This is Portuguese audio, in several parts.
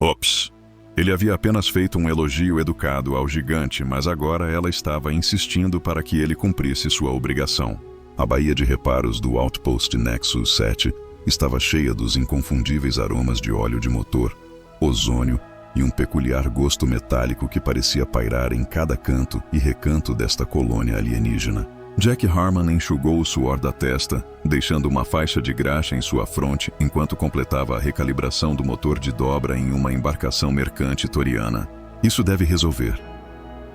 Ops! Ele havia apenas feito um elogio educado ao gigante, mas agora ela estava insistindo para que ele cumprisse sua obrigação. A baía de reparos do Outpost Nexus 7 estava cheia dos inconfundíveis aromas de óleo de motor, ozônio e um peculiar gosto metálico que parecia pairar em cada canto e recanto desta colônia alienígena. Jack Harmon enxugou o suor da testa, deixando uma faixa de graxa em sua fronte enquanto completava a recalibração do motor de dobra em uma embarcação mercante toriana. Isso deve resolver,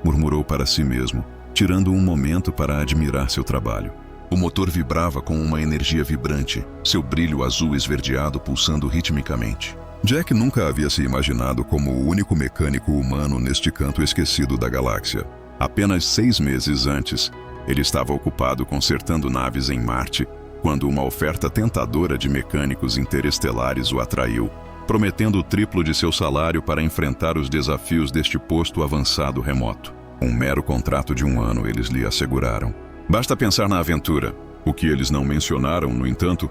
murmurou para si mesmo, tirando um momento para admirar seu trabalho. O motor vibrava com uma energia vibrante, seu brilho azul esverdeado pulsando ritmicamente. Jack nunca havia se imaginado como o único mecânico humano neste canto esquecido da galáxia. Apenas 6 meses antes, ele estava ocupado consertando naves em Marte, quando uma oferta tentadora de mecânicos interestelares o atraiu, prometendo o triplo de seu salário para enfrentar os desafios deste posto avançado remoto. Um mero contrato de 1 ano, eles lhe asseguraram. Basta pensar na aventura. O que eles não mencionaram, no entanto,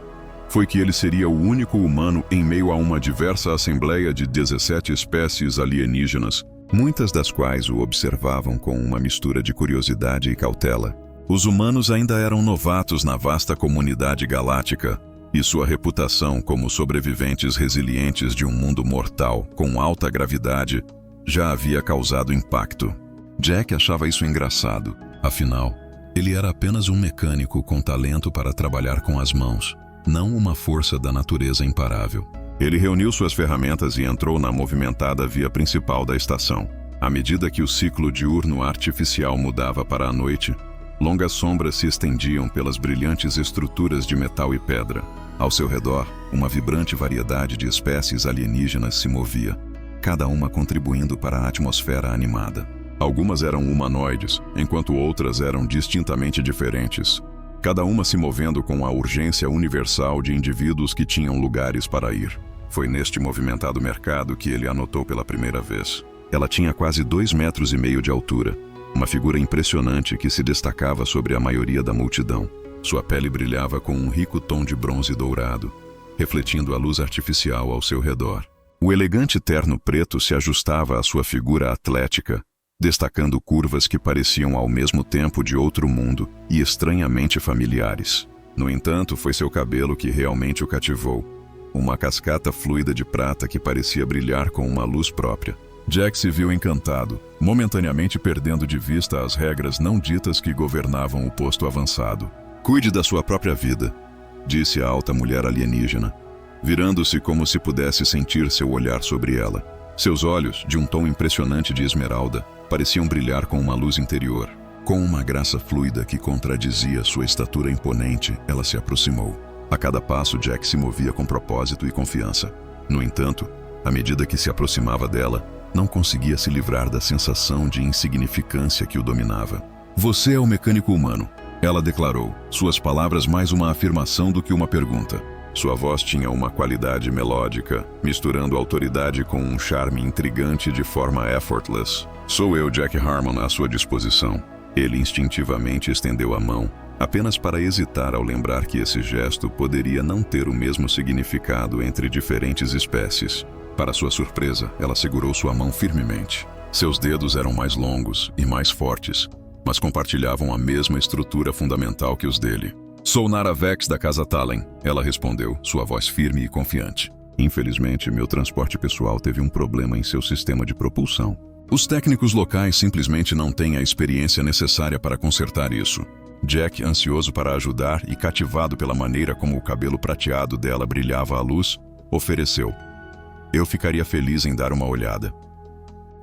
foi que ele seria o único humano em meio a uma diversa assembleia de 17 espécies alienígenas, muitas das quais o observavam com uma mistura de curiosidade e cautela. Os humanos ainda eram novatos na vasta comunidade galáctica, e sua reputação como sobreviventes resilientes de um mundo mortal com alta gravidade já havia causado impacto. Jack achava isso engraçado. Afinal, ele era apenas um mecânico com talento para trabalhar com as mãos, não uma força da natureza imparável. Ele reuniu suas ferramentas e entrou na movimentada via principal da estação. À medida que o ciclo diurno artificial mudava para a noite, longas sombras se estendiam pelas brilhantes estruturas de metal e pedra. Ao seu redor, uma vibrante variedade de espécies alienígenas se movia, cada uma contribuindo para a atmosfera animada. Algumas eram humanoides, enquanto outras eram distintamente diferentes, cada uma se movendo com a urgência universal de indivíduos que tinham lugares para ir. Foi neste movimentado mercado que ele a notou pela primeira vez. Ela tinha quase 2,5 metros de altura, uma figura impressionante que se destacava sobre a maioria da multidão. Sua pele brilhava com um rico tom de bronze dourado, refletindo a luz artificial ao seu redor. O elegante terno preto se ajustava à sua figura atlética, destacando curvas que pareciam ao mesmo tempo de outro mundo e estranhamente familiares. No entanto, foi seu cabelo que realmente o cativou, uma cascata fluida de prata que parecia brilhar com uma luz própria. Jack se viu encantado, momentaneamente perdendo de vista as regras não ditas que governavam o posto avançado. "Cuide da sua própria vida", disse a alta mulher alienígena, virando-se como se pudesse sentir seu olhar sobre ela. Seus olhos, de um tom impressionante de esmeralda, pareciam brilhar com uma luz interior. Com uma graça fluida que contradizia sua estatura imponente, ela se aproximou. A cada passo, Jack se movia com propósito e confiança. No entanto, à medida que se aproximava dela, não conseguia se livrar da sensação de insignificância que o dominava. "Você é o mecânico humano", ela declarou, suas palavras mais uma afirmação do que uma pergunta. Sua voz tinha uma qualidade melódica, misturando autoridade com um charme intrigante de forma effortless. "Sou eu, Jack Harmon, à sua disposição." Ele instintivamente estendeu a mão, apenas para hesitar ao lembrar que esse gesto poderia não ter o mesmo significado entre diferentes espécies. Para sua surpresa, ela segurou sua mão firmemente. Seus dedos eram mais longos e mais fortes, mas compartilhavam a mesma estrutura fundamental que os dele. "Sou Nara Vex da Casa Talen", ela respondeu, sua voz firme e confiante. "Infelizmente, meu transporte pessoal teve um problema em seu sistema de propulsão. Os técnicos locais simplesmente não têm a experiência necessária para consertar isso." Jack, ansioso para ajudar e cativado pela maneira como o cabelo prateado dela brilhava à luz, ofereceu: "Eu ficaria feliz em dar uma olhada.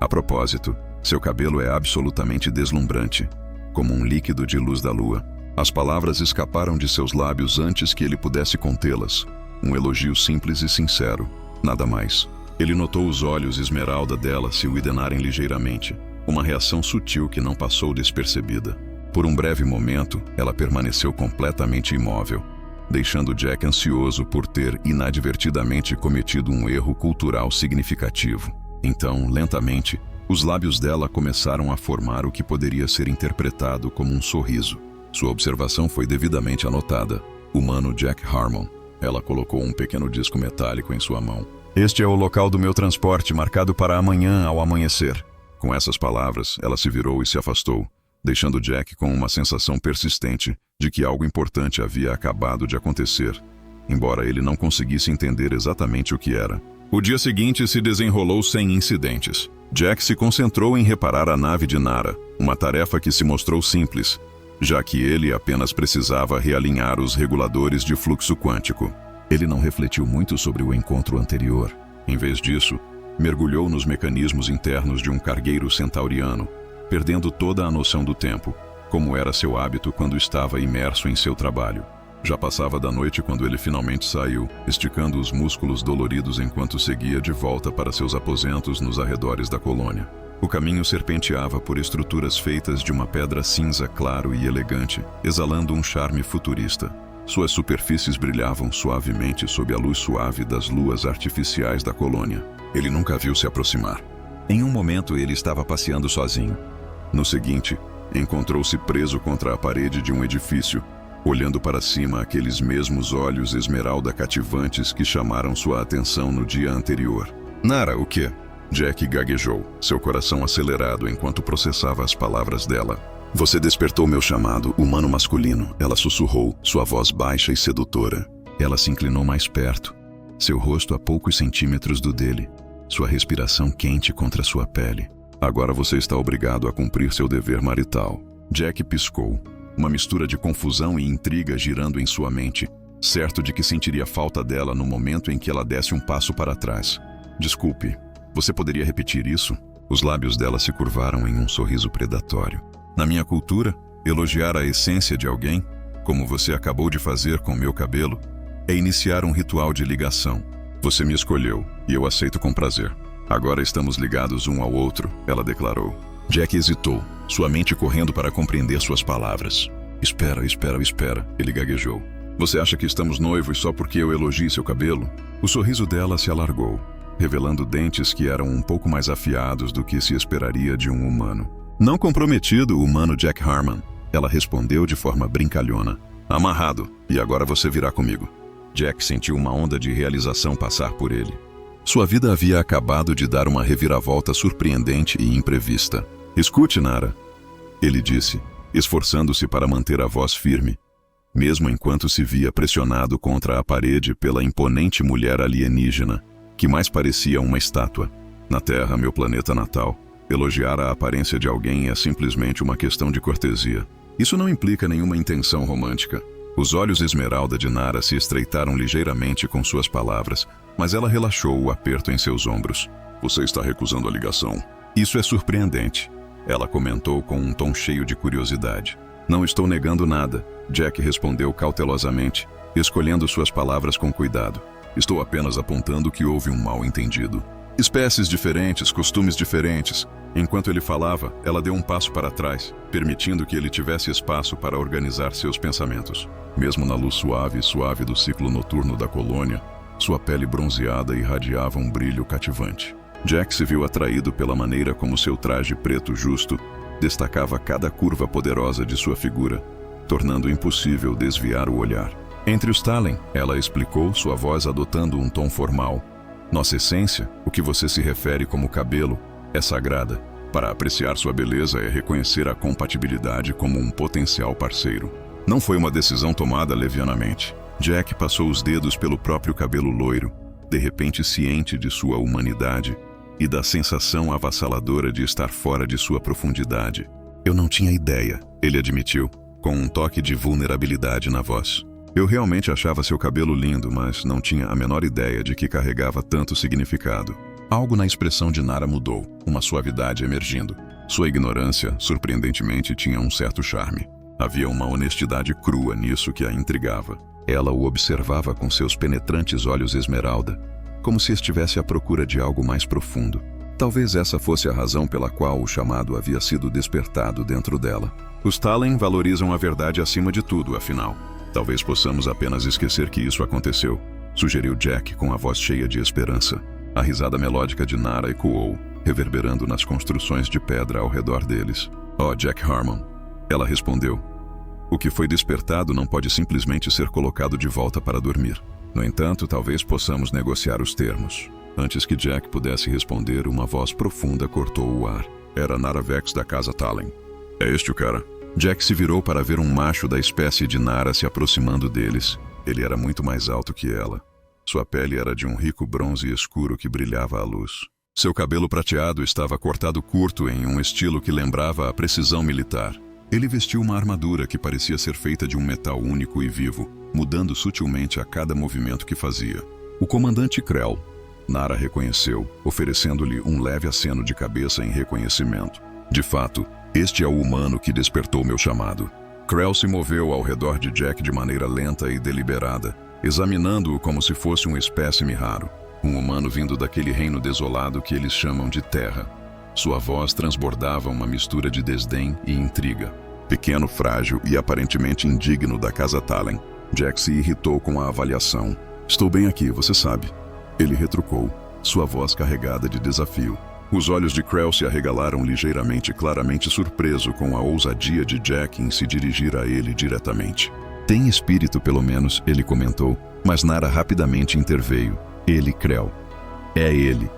A propósito, seu cabelo é absolutamente deslumbrante, como um líquido de luz da lua." As palavras escaparam de seus lábios antes que ele pudesse contê-las. Um elogio simples e sincero, nada mais. Ele notou os olhos esmeralda dela se uidenarem ligeiramente, uma reação sutil que não passou despercebida. Por um breve momento, ela permaneceu completamente imóvel, deixando Jack ansioso por ter inadvertidamente cometido um erro cultural significativo. Então, lentamente, os lábios dela começaram a formar o que poderia ser interpretado como um sorriso. Sua observação foi devidamente anotada. "Humano Jack Harmon." Ela colocou um pequeno disco metálico em sua mão. Este é o local do meu transporte, marcado para amanhã ao amanhecer. Com essas palavras, ela se virou e se afastou, deixando Jack com uma sensação persistente de que algo importante havia acabado de acontecer, embora ele não conseguisse entender exatamente o que era. O dia seguinte se desenrolou sem incidentes. Jack se concentrou em reparar a nave de Nara, uma tarefa que se mostrou simples, já que ele apenas precisava realinhar os reguladores de fluxo quântico. Ele não refletiu muito sobre o encontro anterior. Em vez disso, mergulhou nos mecanismos internos de um cargueiro centauriano, perdendo toda a noção do tempo, como era seu hábito quando estava imerso em seu trabalho. Já passava da noite quando ele finalmente saiu, esticando os músculos doloridos enquanto seguia de volta para seus aposentos nos arredores da colônia. O caminho serpenteava por estruturas feitas de uma pedra cinza claro e elegante, exalando um charme futurista. Suas superfícies brilhavam suavemente sob a luz suave das luas artificiais da colônia. Ele nunca a viu se aproximar. Em um momento ele estava passeando sozinho. No seguinte, encontrou-se preso contra a parede de um edifício, olhando para cima aqueles mesmos olhos esmeralda cativantes que chamaram sua atenção no dia anterior. Nara, o quê? Jack gaguejou, seu coração acelerado enquanto processava as palavras dela. Você despertou meu chamado, humano masculino, ela sussurrou, sua voz baixa e sedutora. Ela se inclinou mais perto, seu rosto a poucos centímetros do dele, sua respiração quente contra sua pele. Agora você está obrigado a cumprir seu dever marital. Jack piscou, uma mistura de confusão e intriga girando em sua mente, certo de que sentiria falta dela no momento em que ela desse um passo para trás. Desculpe, você poderia repetir isso? Os lábios dela se curvaram em um sorriso predatório. Na minha cultura, elogiar a essência de alguém, como você acabou de fazer com meu cabelo, é iniciar um ritual de ligação. Você me escolheu, e eu aceito com prazer. Agora estamos ligados um ao outro, ela declarou. Jack hesitou, sua mente correndo para compreender suas palavras. Espera, ele gaguejou. Você acha que estamos noivos só porque eu elogiei seu cabelo? O sorriso dela se alargou, revelando dentes que eram um pouco mais afiados do que se esperaria de um humano. Não comprometido, humano Jack Harmon, ela respondeu de forma brincalhona. Amarrado, e agora você virá comigo. Jack sentiu uma onda de realização passar por ele. Sua vida havia acabado de dar uma reviravolta surpreendente e imprevista. Escute, Nara, ele disse, esforçando-se para manter a voz firme, mesmo enquanto se via pressionado contra a parede pela imponente mulher alienígena, que mais parecia uma estátua. Na Terra, meu planeta natal, elogiar a aparência de alguém é simplesmente uma questão de cortesia. Isso não implica nenhuma intenção romântica. Os olhos esmeralda de Nara se estreitaram ligeiramente com suas palavras, mas ela relaxou o aperto em seus ombros. Você está recusando a ligação? Isso é surpreendente, ela comentou com um tom cheio de curiosidade. Não estou negando nada, Jack respondeu cautelosamente, escolhendo suas palavras com cuidado. Estou apenas apontando que houve um mal-entendido. Espécies diferentes, costumes diferentes. Enquanto ele falava, ela deu um passo para trás, permitindo que ele tivesse espaço para organizar seus pensamentos. Mesmo na luz suave do ciclo noturno da colônia, sua pele bronzeada irradiava um brilho cativante. Jack se viu atraído pela maneira como seu traje preto justo destacava cada curva poderosa de sua figura, tornando impossível desviar o olhar. Entre os Talen, ela explicou, sua voz adotando um tom formal. Nossa essência, o que você se refere como cabelo, é sagrada. Para apreciar sua beleza é reconhecer a compatibilidade como um potencial parceiro. Não foi uma decisão tomada levianamente. Jack passou os dedos pelo próprio cabelo loiro, de repente ciente de sua humanidade e da sensação avassaladora de estar fora de sua profundidade. Eu não tinha ideia, ele admitiu, com um toque de vulnerabilidade na voz. Eu realmente achava seu cabelo lindo, mas não tinha a menor ideia de que carregava tanto significado. Algo na expressão de Nara mudou, uma suavidade emergindo. Sua ignorância, surpreendentemente, tinha um certo charme. Havia uma honestidade crua nisso que a intrigava. Ela o observava com seus penetrantes olhos esmeralda, como se estivesse à procura de algo mais profundo. Talvez essa fosse a razão pela qual o chamado havia sido despertado dentro dela. Os Talen valorizam a verdade acima de tudo, afinal. Talvez possamos apenas esquecer que isso aconteceu, sugeriu Jack com a voz cheia de esperança. A risada melódica de Nara ecoou, reverberando nas construções de pedra ao redor deles. Oh, Jack Harmon, ela respondeu. O que foi despertado não pode simplesmente ser colocado de volta para dormir. No entanto, talvez possamos negociar os termos. Antes que Jack pudesse responder, uma voz profunda cortou o ar. Era Nara Vex da casa Talen. É este o cara? Jack se virou para ver um macho da espécie de Nara se aproximando deles. Ele era muito mais alto que ela. Sua pele era de um rico bronze escuro que brilhava à luz. Seu cabelo prateado estava cortado curto em um estilo que lembrava a precisão militar. Ele vestiu uma armadura que parecia ser feita de um metal único e vivo, mudando sutilmente a cada movimento que fazia. O comandante Krell. Nara reconheceu, oferecendo-lhe um leve aceno de cabeça em reconhecimento. De fato, este é o humano que despertou meu chamado. Krell se moveu ao redor de Jack de maneira lenta e deliberada, examinando-o como se fosse um espécime raro. Um humano vindo daquele reino desolado que eles chamam de Terra. Sua voz transbordava uma mistura de desdém e intriga. Pequeno, frágil e aparentemente indigno da casa Talen, Jack se irritou com a avaliação. Estou bem aqui, você sabe. Ele retrucou, sua voz carregada de desafio. Os olhos de Krell se arregalaram ligeiramente, claramente surpreso com a ousadia de Jack em se dirigir a ele diretamente. Tem espírito, pelo menos, ele comentou, mas Nara rapidamente interveio. Ele, Krell. É ele.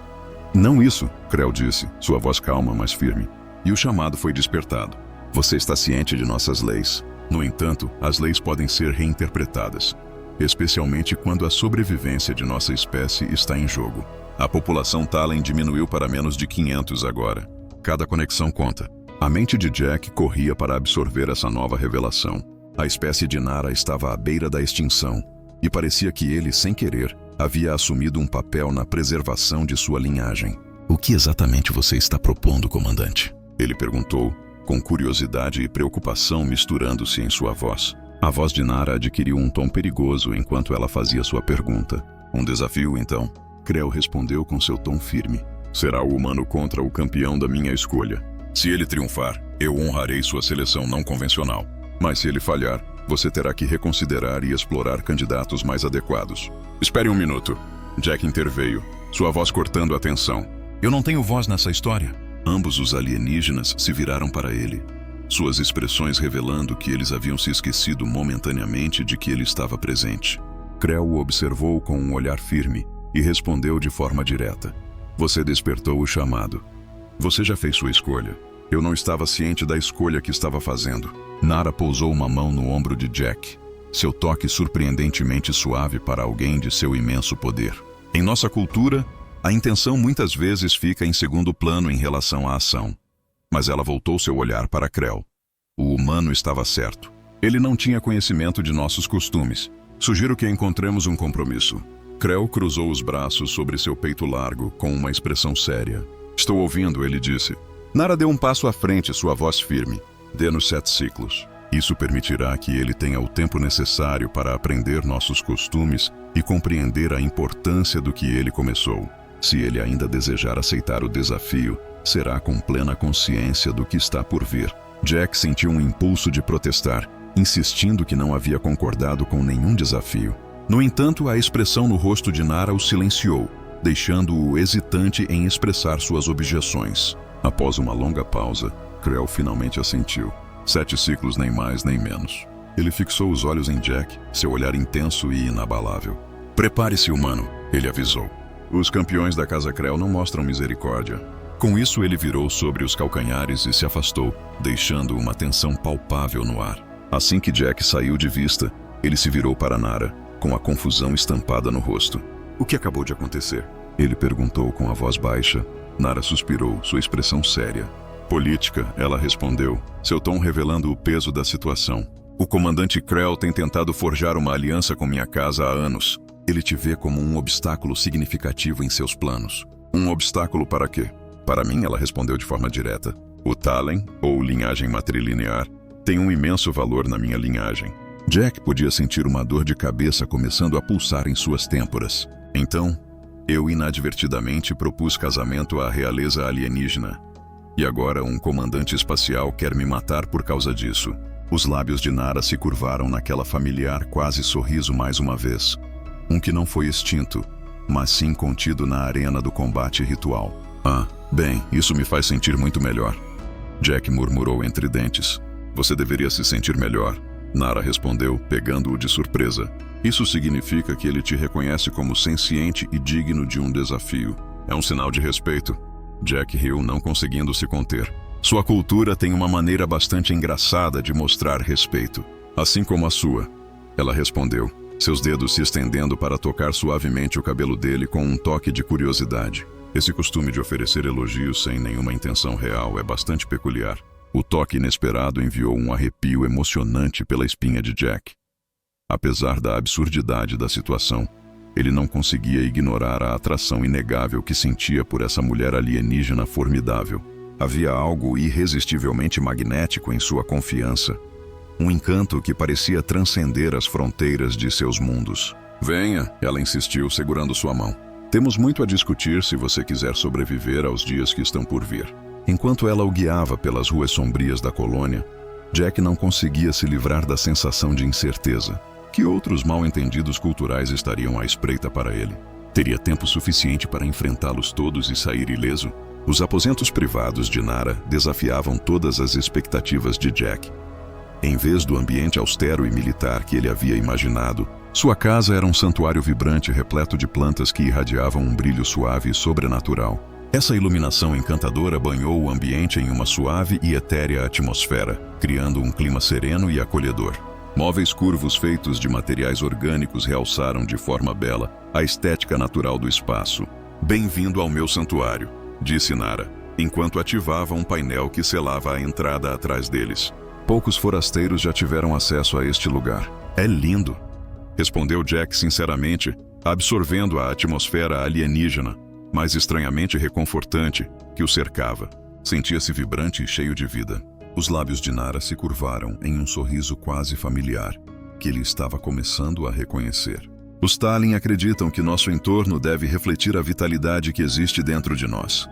Não isso, Krell disse, sua voz calma, mas firme. E o chamado foi despertado. Você está ciente de nossas leis. No entanto, as leis podem ser reinterpretadas, especialmente quando a sobrevivência de nossa espécie está em jogo. A população Talen diminuiu para menos de 500 agora. Cada conexão conta. A mente de Jack corria para absorver essa nova revelação. A espécie de Nara estava à beira da extinção, e parecia que ele, sem querer, havia assumido um papel na preservação de sua linhagem. O que exatamente você está propondo, comandante? Ele perguntou, com curiosidade e preocupação misturando-se em sua voz. A voz de Nara adquiriu um tom perigoso enquanto ela fazia sua pergunta. Um desafio, então? Krell respondeu com seu tom firme. Será o humano contra o campeão da minha escolha. Se ele triunfar, eu honrarei sua seleção não convencional. Mas se ele falhar, você terá que reconsiderar e explorar candidatos mais adequados. Espere um minuto. Jack interveio, sua voz cortando a tensão. Eu não tenho voz nessa história. Ambos os alienígenas se viraram para ele, suas expressões revelando que eles haviam se esquecido momentaneamente de que ele estava presente. Krell o observou com um olhar firme e respondeu de forma direta. Você despertou o chamado. Você já fez sua escolha. Eu não estava ciente da escolha que estava fazendo. Nara pousou uma mão no ombro de Jack, seu toque surpreendentemente suave para alguém de seu imenso poder. Em nossa cultura, a intenção muitas vezes fica em segundo plano em relação à ação. Mas ela voltou seu olhar para Krell. O humano estava certo. Ele não tinha conhecimento de nossos costumes. Sugiro que encontremos um compromisso. Krell cruzou os braços sobre seu peito largo, com uma expressão séria. Estou ouvindo, ele disse. Nara deu um passo à frente, sua voz firme. Dê-nos 7 ciclos. Isso permitirá que ele tenha o tempo necessário para aprender nossos costumes e compreender a importância do que ele começou. Se ele ainda desejar aceitar o desafio, será com plena consciência do que está por vir. Jack sentiu um impulso de protestar, insistindo que não havia concordado com nenhum desafio. No entanto, a expressão no rosto de Nara o silenciou, deixando-o hesitante em expressar suas objeções. Após uma longa pausa, Krell finalmente assentiu. 7 ciclos, nem mais nem menos. Ele fixou os olhos em Jack, seu olhar intenso e inabalável. Prepare-se, humano, ele avisou. Os campeões da Casa Krell não mostram misericórdia. Com isso, ele virou sobre os calcanhares e se afastou, deixando uma tensão palpável no ar. Assim que Jack saiu de vista, ele se virou para Nara, com a confusão estampada no rosto. O que acabou de acontecer? Ele perguntou com a voz baixa. Nara suspirou, sua expressão séria. Política, ela respondeu, seu tom revelando o peso da situação. O comandante Krell tem tentado forjar uma aliança com minha casa há anos. Ele te vê como um obstáculo significativo em seus planos. Um obstáculo para quê? Para mim, ela respondeu de forma direta. O Talen, ou linhagem matrilinear, tem um imenso valor na minha linhagem. Jack podia sentir uma dor de cabeça começando a pulsar em suas têmporas. Então, eu inadvertidamente propus casamento à realeza alienígena. E agora um comandante espacial quer me matar por causa disso. Os lábios de Nara se curvaram naquela familiar quase sorriso mais uma vez. Um que não foi extinto, mas sim contido na arena do combate ritual. Ah, bem, isso me faz sentir muito melhor. Jack murmurou entre dentes. Você deveria se sentir melhor. Nara respondeu, pegando-o de surpresa. Isso significa que ele te reconhece como senciente e digno de um desafio. É um sinal de respeito. Jack riu, não conseguindo se conter. Sua cultura tem uma maneira bastante engraçada de mostrar respeito. Assim como a sua. Ela respondeu, seus dedos se estendendo para tocar suavemente o cabelo dele com um toque de curiosidade. Esse costume de oferecer elogios sem nenhuma intenção real é bastante peculiar. O toque inesperado enviou um arrepio emocionante pela espinha de Jack. Apesar da absurdidade da situação, ele não conseguia ignorar a atração inegável que sentia por essa mulher alienígena formidável. Havia algo irresistivelmente magnético em sua confiança. Um encanto que parecia transcender as fronteiras de seus mundos. Venha, ela insistiu, segurando sua mão. Temos muito a discutir se você quiser sobreviver aos dias que estão por vir. Enquanto ela o guiava pelas ruas sombrias da colônia, Jack não conseguia se livrar da sensação de incerteza. Que outros mal-entendidos culturais estariam à espreita para ele? Teria tempo suficiente para enfrentá-los todos e sair ileso? Os aposentos privados de Nara desafiavam todas as expectativas de Jack. Em vez do ambiente austero e militar que ele havia imaginado, sua casa era um santuário vibrante repleto de plantas que irradiavam um brilho suave e sobrenatural. Essa iluminação encantadora banhou o ambiente em uma suave e etérea atmosfera, criando um clima sereno e acolhedor. Móveis curvos feitos de materiais orgânicos realçaram de forma bela a estética natural do espaço. Bem-vindo ao meu santuário, disse Nara, enquanto ativava um painel que selava a entrada atrás deles. Poucos forasteiros já tiveram acesso a este lugar. É lindo, respondeu Jack sinceramente, absorvendo a atmosfera alienígena, mas estranhamente reconfortante, que o cercava. Sentia-se vibrante e cheio de vida. Os lábios de Nara se curvaram em um sorriso quase familiar, que ele estava começando a reconhecer. Os Tallinn acreditam que nosso entorno deve refletir a vitalidade que existe dentro de nós.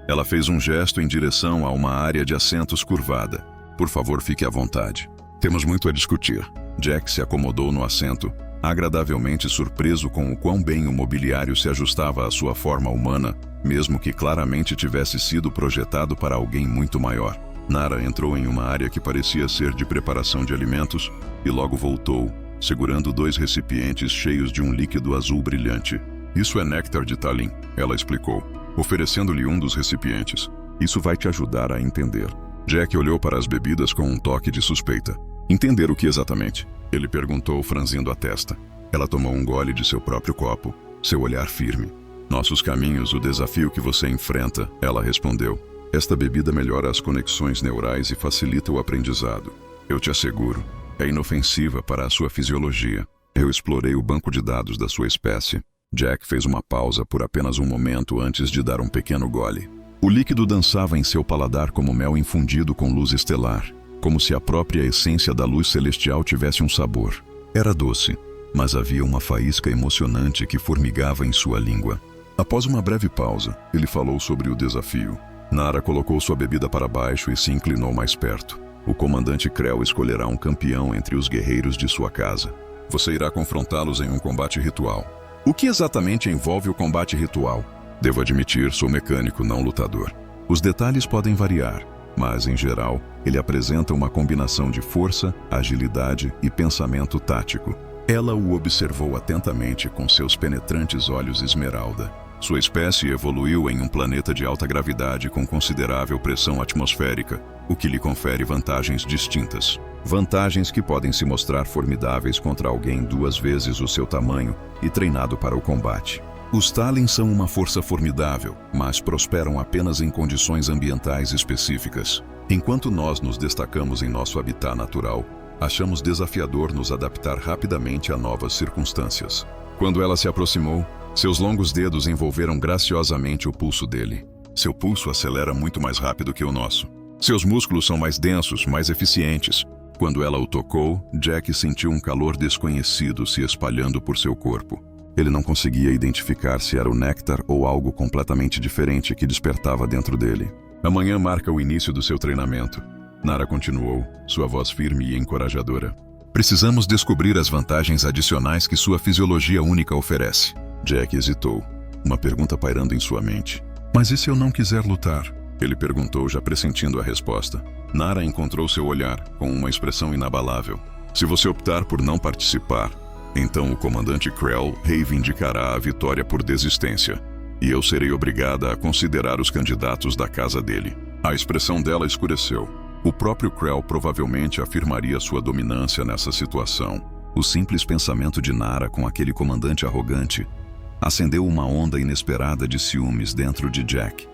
Ela fez um gesto em direção a uma área de assentos curvada. Por favor, fique à vontade. Temos muito a discutir. Jack se acomodou no assento, agradavelmente surpreso com o quão bem o mobiliário se ajustava à sua forma humana, mesmo que claramente tivesse sido projetado para alguém muito maior. Nara entrou em uma área que parecia ser de preparação de alimentos e logo voltou, segurando 2 recipientes cheios de um líquido azul brilhante. Isso é néctar de Tallinn, ela explicou, oferecendo-lhe um dos recipientes. Isso vai te ajudar a entender. Jack olhou para as bebidas com um toque de suspeita. Entender o que exatamente? Ele perguntou, franzindo a testa. Ela tomou um gole de seu próprio copo, seu olhar firme. Nossos caminhos, o desafio que você enfrenta, ela respondeu. Esta bebida melhora as conexões neurais e facilita o aprendizado. Eu te asseguro, é inofensiva para a sua fisiologia. Eu explorei o banco de dados da sua espécie. Jack fez uma pausa por apenas um momento antes de dar um pequeno gole. O líquido dançava em seu paladar como mel infundido com luz estelar, como se a própria essência da luz celestial tivesse um sabor. Era doce, mas havia uma faísca emocionante que formigava em sua língua. Após uma breve pausa, ele falou sobre o desafio. Nara colocou sua bebida para baixo e se inclinou mais perto. O comandante Krell escolherá um campeão entre os guerreiros de sua casa. Você irá confrontá-los em um combate ritual. O que exatamente envolve o combate ritual? Devo admitir, sou mecânico, não lutador. Os detalhes podem variar, mas, em geral, ele apresenta uma combinação de força, agilidade e pensamento tático. Ela o observou atentamente com seus penetrantes olhos esmeralda. Sua espécie evoluiu em um planeta de alta gravidade com considerável pressão atmosférica, o que lhe confere vantagens distintas. Vantagens que podem se mostrar formidáveis contra alguém 2 vezes o seu tamanho e treinado para o combate. Os Tallinn são uma força formidável, mas prosperam apenas em condições ambientais específicas. Enquanto nós nos destacamos em nosso habitat natural, achamos desafiador nos adaptar rapidamente a novas circunstâncias. Quando ela se aproximou, seus longos dedos envolveram graciosamente o pulso dele. Seu pulso acelera muito mais rápido que o nosso. Seus músculos são mais densos, mais eficientes. Quando ela o tocou, Jack sentiu um calor desconhecido se espalhando por seu corpo. Ele não conseguia identificar se era o néctar ou algo completamente diferente que despertava dentro dele. Amanhã marca o início do seu treinamento. Nara continuou, sua voz firme e encorajadora. Precisamos descobrir as vantagens adicionais que sua fisiologia única oferece. Jack hesitou, uma pergunta pairando em sua mente. Mas e se eu não quiser lutar? Ele perguntou, já pressentindo a resposta. Nara encontrou seu olhar, com uma expressão inabalável. Se você optar por não participar, Então o comandante Krell reivindicará a vitória por desistência, e eu serei obrigada a considerar os candidatos da casa dele. A expressão dela escureceu. O próprio Krell provavelmente afirmaria sua dominância nessa situação. O simples pensamento de Nara com aquele comandante arrogante acendeu uma onda inesperada de ciúmes dentro de Jack.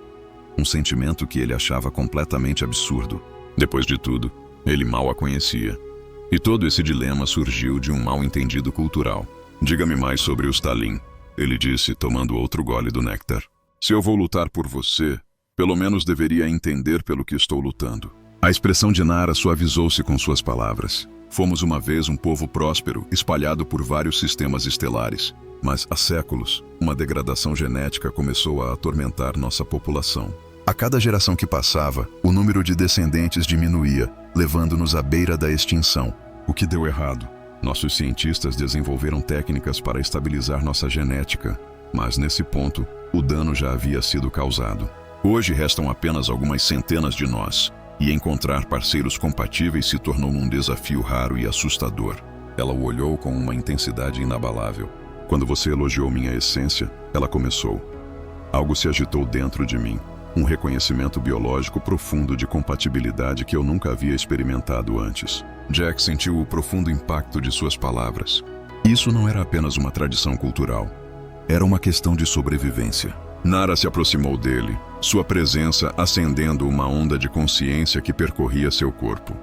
Um sentimento que ele achava completamente absurdo. Depois de tudo, ele mal a conhecia. E todo esse dilema surgiu de um mal-entendido cultural. Diga-me mais sobre os Talin, ele disse, tomando outro gole do néctar. Se eu vou lutar por você, pelo menos deveria entender pelo que estou lutando. A expressão de Nara suavizou-se com suas palavras. Fomos uma vez um povo próspero, espalhado por vários sistemas estelares. Mas há séculos, uma degradação genética começou a atormentar nossa população. A cada geração que passava, o número de descendentes diminuía, levando-nos à beira da extinção. O que deu errado? Nossos cientistas desenvolveram técnicas para estabilizar nossa genética, mas nesse ponto, o dano já havia sido causado. Hoje restam apenas algumas centenas de nós, e encontrar parceiros compatíveis se tornou um desafio raro e assustador. Ela o olhou com uma intensidade inabalável. Quando você elogiou minha essência, ela começou. Algo se agitou dentro de mim. Um reconhecimento biológico profundo de compatibilidade que eu nunca havia experimentado antes. Jack sentiu o profundo impacto de suas palavras. Isso não era apenas uma tradição cultural. Era uma questão de sobrevivência. Nara se aproximou dele, sua presença acendendo uma onda de consciência que percorria seu corpo.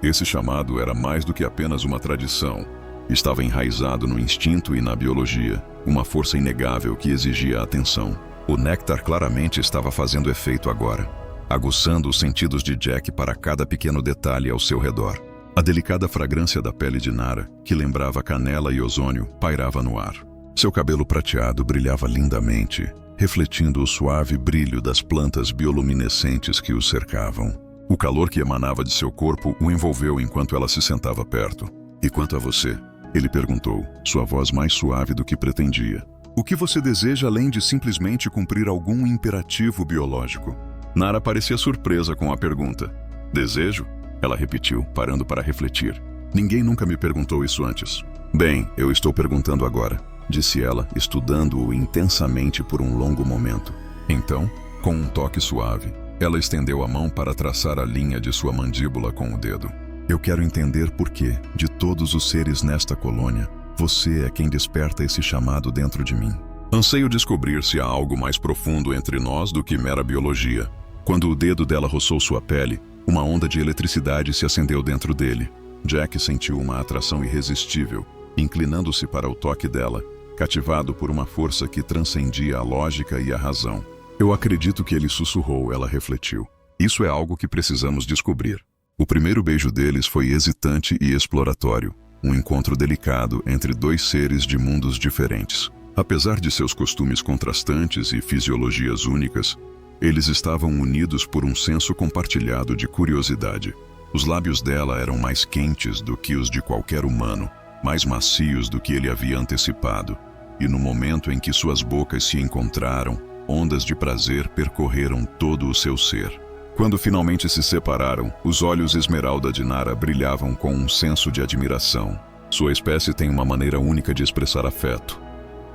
Esse chamado era mais do que apenas uma tradição. Estava enraizado no instinto e na biologia, uma força inegável que exigia atenção. O néctar claramente estava fazendo efeito agora, aguçando os sentidos de Jack para cada pequeno detalhe ao seu redor. A delicada fragrância da pele de Nara, que lembrava canela e ozônio, pairava no ar. Seu cabelo prateado brilhava lindamente, refletindo o suave brilho das plantas bioluminescentes que o cercavam. O calor que emanava de seu corpo o envolveu enquanto ela se sentava perto. "E quanto a você?" ele perguntou, sua voz mais suave do que pretendia. "O que você deseja além de simplesmente cumprir algum imperativo biológico?" Nara parecia surpresa com a pergunta. "Desejo?" ela repetiu, parando para refletir. "Ninguém nunca me perguntou isso antes." "Bem, eu estou perguntando agora", disse ela, estudando-o intensamente por um longo momento. Então, com um toque suave, ela estendeu a mão para traçar a linha de sua mandíbula com o dedo. "Eu quero entender por que, de todos os seres nesta colônia, você é quem desperta esse chamado dentro de mim. Anseio descobrir se há algo mais profundo entre nós do que mera biologia." Quando o dedo dela roçou sua pele, uma onda de eletricidade se acendeu dentro dele. Jack sentiu uma atração irresistível, inclinando-se para o toque dela, cativado por uma força que transcendia a lógica e a razão. "Eu acredito que ele sussurrou", ela refletiu. "Isso é algo que precisamos descobrir." O primeiro beijo deles foi hesitante e exploratório, um encontro delicado entre dois seres de mundos diferentes. Apesar de seus costumes contrastantes e fisiologias únicas, eles estavam unidos por um senso compartilhado de curiosidade. Os lábios dela eram mais quentes do que os de qualquer humano, mais macios do que ele havia antecipado, e no momento em que suas bocas se encontraram, ondas de prazer percorreram todo o seu ser. Quando finalmente se separaram, os olhos esmeralda de Nara brilhavam com um senso de admiração. "Sua espécie tem uma maneira única de expressar afeto."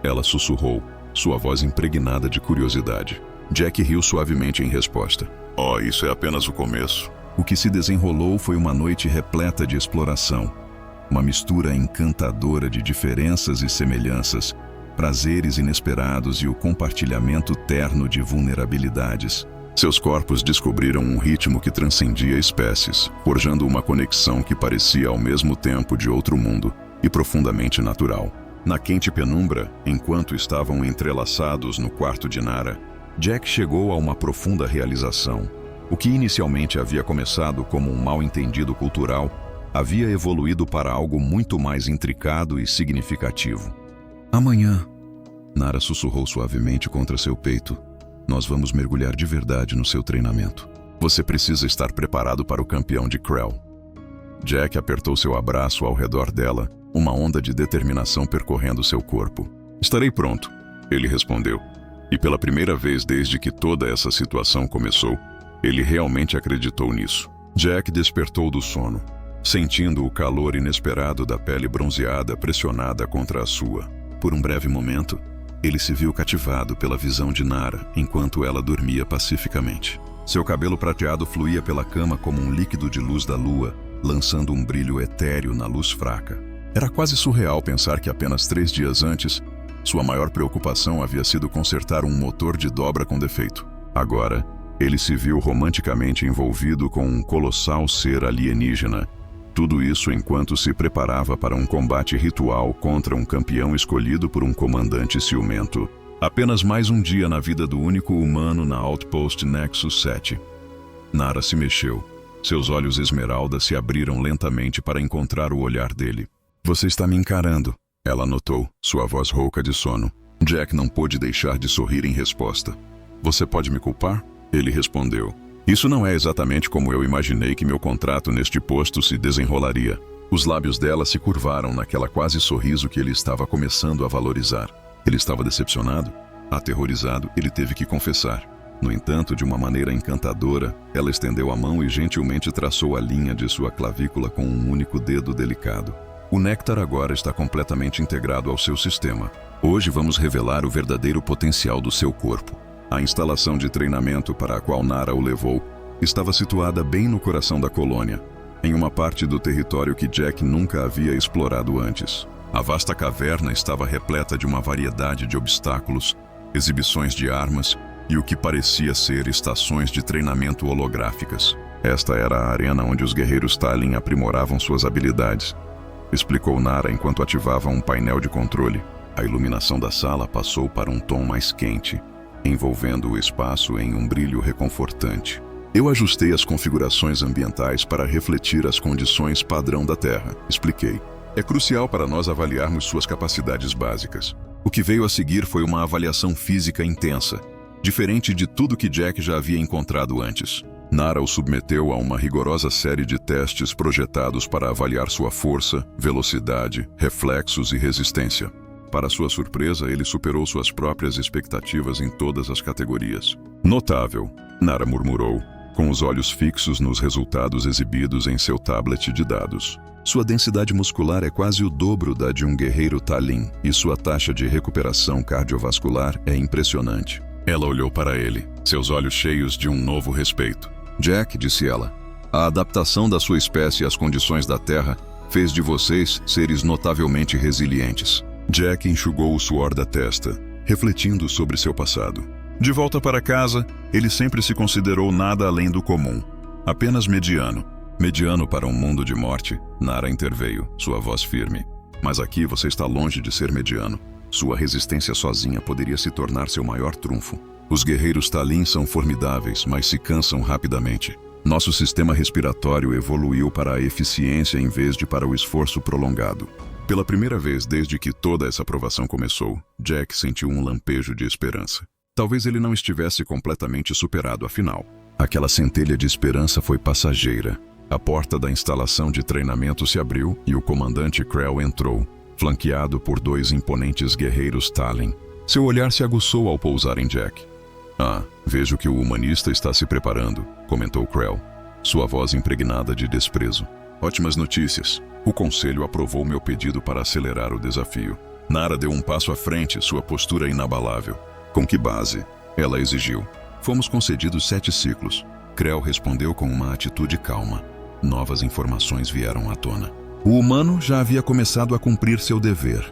Ela sussurrou, sua voz impregnada de curiosidade. Jack riu suavemente em resposta. "Oh, isso é apenas o começo." O que se desenrolou foi uma noite repleta de exploração. Uma mistura encantadora de diferenças e semelhanças, prazeres inesperados e o compartilhamento terno de vulnerabilidades. Seus corpos descobriram um ritmo que transcendia espécies, forjando uma conexão que parecia ao mesmo tempo de outro mundo e profundamente natural. Na quente penumbra, enquanto estavam entrelaçados no quarto de Nara, Jack chegou a uma profunda realização. O que inicialmente havia começado como um mal-entendido cultural havia evoluído para algo muito mais intricado e significativo. "Amanhã", Nara sussurrou suavemente contra seu peito, "nós vamos mergulhar de verdade no seu treinamento. Você precisa estar preparado para o campeão de Krell." Jack apertou seu abraço ao redor dela, uma onda de determinação percorrendo seu corpo. "Estarei pronto", ele respondeu. E pela primeira vez desde que toda essa situação começou, ele realmente acreditou nisso. Jack despertou do sono. sentindo o calor inesperado da pele bronzeada pressionada contra a sua. Por um breve momento, ele se viu cativado pela visão de Nara enquanto ela dormia pacificamente. Seu cabelo prateado fluía pela cama como um líquido de luz da lua, lançando um brilho etéreo na luz fraca. Era quase surreal pensar que apenas 3 dias antes, sua maior preocupação havia sido consertar um motor de dobra com defeito. Agora, ele se viu romanticamente envolvido com um colossal ser alienígena. Tudo isso enquanto se preparava para um combate ritual contra um campeão escolhido por um comandante ciumento. Apenas mais um dia na vida do único humano na Outpost Nexus 7. Nara se mexeu. Seus olhos esmeralda se abriram lentamente para encontrar o olhar dele. "Você está me encarando", ela notou, sua voz rouca de sono. Jack não pôde deixar de sorrir em resposta. "Você pode me culpar?" Ele respondeu. "Isso não é exatamente como eu imaginei que meu contrato neste posto se desenrolaria." Os lábios dela se curvaram naquela quase sorriso que ele estava começando a valorizar. Ele estava decepcionado? Aterrorizado, ele teve que confessar. No entanto, de uma maneira encantadora, ela estendeu a mão e gentilmente traçou a linha de sua clavícula com um único dedo delicado. "O néctar agora está completamente integrado ao seu sistema. Hoje vamos revelar o verdadeiro potencial do seu corpo." A instalação de treinamento para a qual Nara o levou estava situada bem no coração da colônia, em uma parte do território que Jack nunca havia explorado antes. A vasta caverna estava repleta de uma variedade de obstáculos, exibições de armas e o que parecia ser estações de treinamento holográficas. Esta era a arena onde os guerreiros Talin aprimoravam suas habilidades, explicou Nara enquanto ativava um painel de controle. A iluminação da sala passou para um tom mais quente, envolvendo o espaço em um brilho reconfortante. "Eu ajustei as configurações ambientais para refletir as condições padrão da Terra", expliquei. "É crucial para nós avaliarmos suas capacidades básicas." O que veio a seguir foi uma avaliação física intensa, diferente de tudo que Jack já havia encontrado antes. Nara o submeteu a uma rigorosa série de testes projetados para avaliar sua força, velocidade, reflexos e resistência. Para sua surpresa, ele superou suas próprias expectativas em todas as categorias. "Notável", Nara murmurou, com os olhos fixos nos resultados exibidos em seu tablet de dados. "Sua densidade muscular é quase o dobro da de um guerreiro Talin, e sua taxa de recuperação cardiovascular é impressionante." Ela olhou para ele, seus olhos cheios de um novo respeito. "Jack", disse ela, "a adaptação da sua espécie às condições da Terra fez de vocês seres notavelmente resilientes." Jack enxugou o suor da testa, refletindo sobre seu passado. De volta para casa, ele sempre se considerou nada além do comum, apenas mediano. "Mediano para um mundo de morte", Nara interveio, sua voz firme. "Mas aqui você está longe de ser mediano. Sua resistência sozinha poderia se tornar seu maior trunfo. Os guerreiros Talin são formidáveis, mas se cansam rapidamente. Nosso sistema respiratório evoluiu para a eficiência em vez de para o esforço prolongado." Pela primeira vez desde que toda essa provação começou, Jack sentiu um lampejo de esperança. Talvez ele não estivesse completamente superado, afinal. Aquela centelha de esperança foi passageira. A porta da instalação de treinamento se abriu e o comandante Krell entrou, flanqueado por 2 imponentes guerreiros Talin. Seu olhar se aguçou ao pousar em Jack. "Ah, vejo que o humanista está se preparando", comentou Krell, sua voz impregnada de desprezo. "Ótimas notícias. O conselho aprovou meu pedido para acelerar o desafio." Nara deu um passo à frente, sua postura inabalável. "Com que base?" ela exigiu. "Fomos concedidos 7 ciclos." Krell respondeu com uma atitude calma. Novas informações vieram à tona. O humano já havia começado a cumprir seu dever,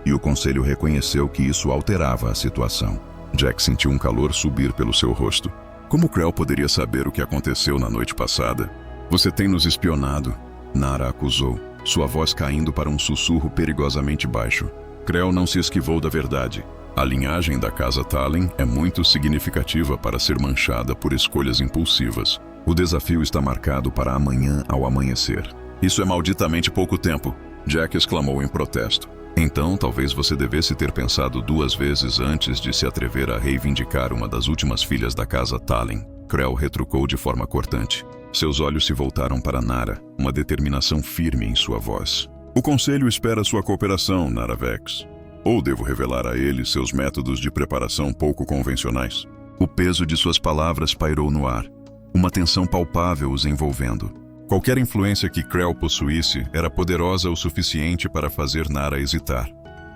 e o conselho reconheceu que isso alterava a situação. Jack sentiu um calor subir pelo seu rosto. Como Krell poderia saber o que aconteceu na noite passada? "Você tem nos espionado", Nara acusou, sua voz caindo para um sussurro perigosamente baixo. Krell não se esquivou da verdade. A linhagem da casa Talin é muito significativa para ser manchada por escolhas impulsivas. O desafio está marcado para amanhã ao amanhecer. "Isso é malditamente pouco tempo", Jack exclamou em protesto. "Então, talvez você devesse ter pensado 2 vezes antes de se atrever a reivindicar uma das últimas filhas da casa Talin", Krell retrucou de forma cortante. Seus olhos se voltaram para Nara, uma determinação firme em sua voz. "O conselho espera sua cooperação, Nara Vex. Ou devo revelar a ele seus métodos de preparação pouco convencionais?" O peso de suas palavras pairou no ar, uma tensão palpável os envolvendo. Qualquer influência que Krell possuísse era poderosa o suficiente para fazer Nara hesitar,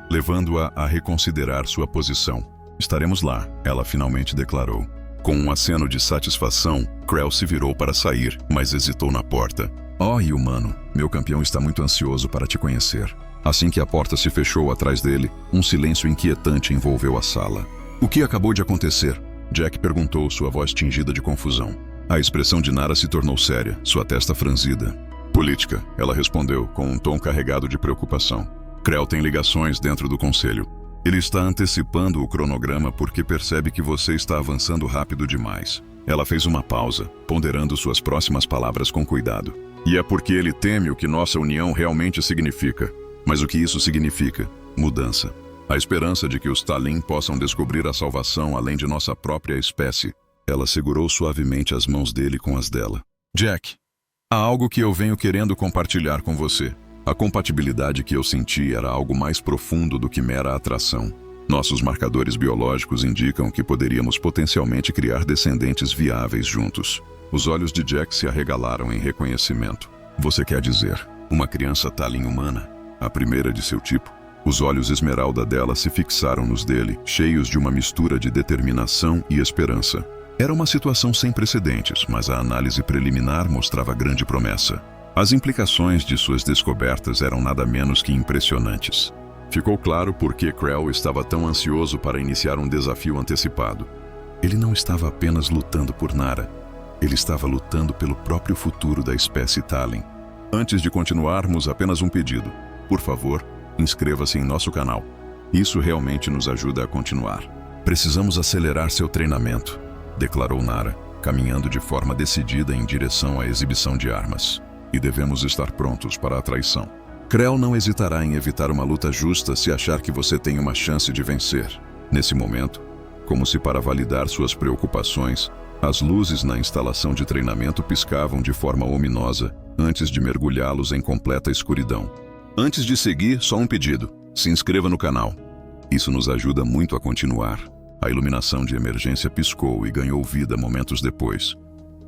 levando-a a reconsiderar sua posição. Estaremos lá, ela finalmente declarou. Com um aceno de satisfação, Krell se virou para sair, mas hesitou na porta. Oh, e humano, meu campeão está muito ansioso para te conhecer. Assim que a porta se fechou atrás dele, um silêncio inquietante envolveu a sala. O que acabou de acontecer? Jack perguntou, sua voz tingida de confusão. A expressão de Nara se tornou séria, sua testa franzida. Política, ela respondeu, com um tom carregado de preocupação. Krell tem ligações dentro do conselho. Ele está antecipando o cronograma porque percebe que você está avançando rápido demais. Ela fez uma pausa, ponderando suas próximas palavras com cuidado. E é porque ele teme o que nossa união realmente significa. Mas o que isso significa? Mudança. A esperança de que os Tallinn possam descobrir a salvação além de nossa própria espécie. Ela segurou suavemente as mãos dele com as dela. Jack, há algo que eu venho querendo compartilhar com você. A compatibilidade que eu senti era algo mais profundo do que mera atração. Nossos marcadores biológicos indicam que poderíamos potencialmente criar descendentes viáveis juntos. Os olhos de Jack se arregalaram em reconhecimento. Você quer dizer, uma criança Tallinn humana? A primeira de seu tipo? Os olhos esmeralda dela se fixaram nos dele, cheios de uma mistura de determinação e esperança. Era uma situação sem precedentes, mas a análise preliminar mostrava grande promessa. As implicações de suas descobertas eram nada menos que impressionantes. Ficou claro por que Krell estava tão ansioso para iniciar um desafio antecipado. Ele não estava apenas lutando por Nara. Ele estava lutando pelo próprio futuro da espécie Tallinn. Antes de continuarmos, apenas um pedido. Por favor, inscreva-se em nosso canal. Isso realmente nos ajuda a continuar. Precisamos acelerar seu treinamento, declarou Nara, caminhando de forma decidida em direção à exibição de armas. E devemos estar prontos para a traição. Krell não hesitará em evitar uma luta justa se achar que você tem uma chance de vencer. Nesse momento, como se para validar suas preocupações, as luzes na instalação de treinamento piscavam de forma ominosa antes de mergulhá-los em completa escuridão. Antes de seguir, só um pedido. Se inscreva no canal. Isso nos ajuda muito a continuar. A iluminação de emergência piscou e ganhou vida momentos depois,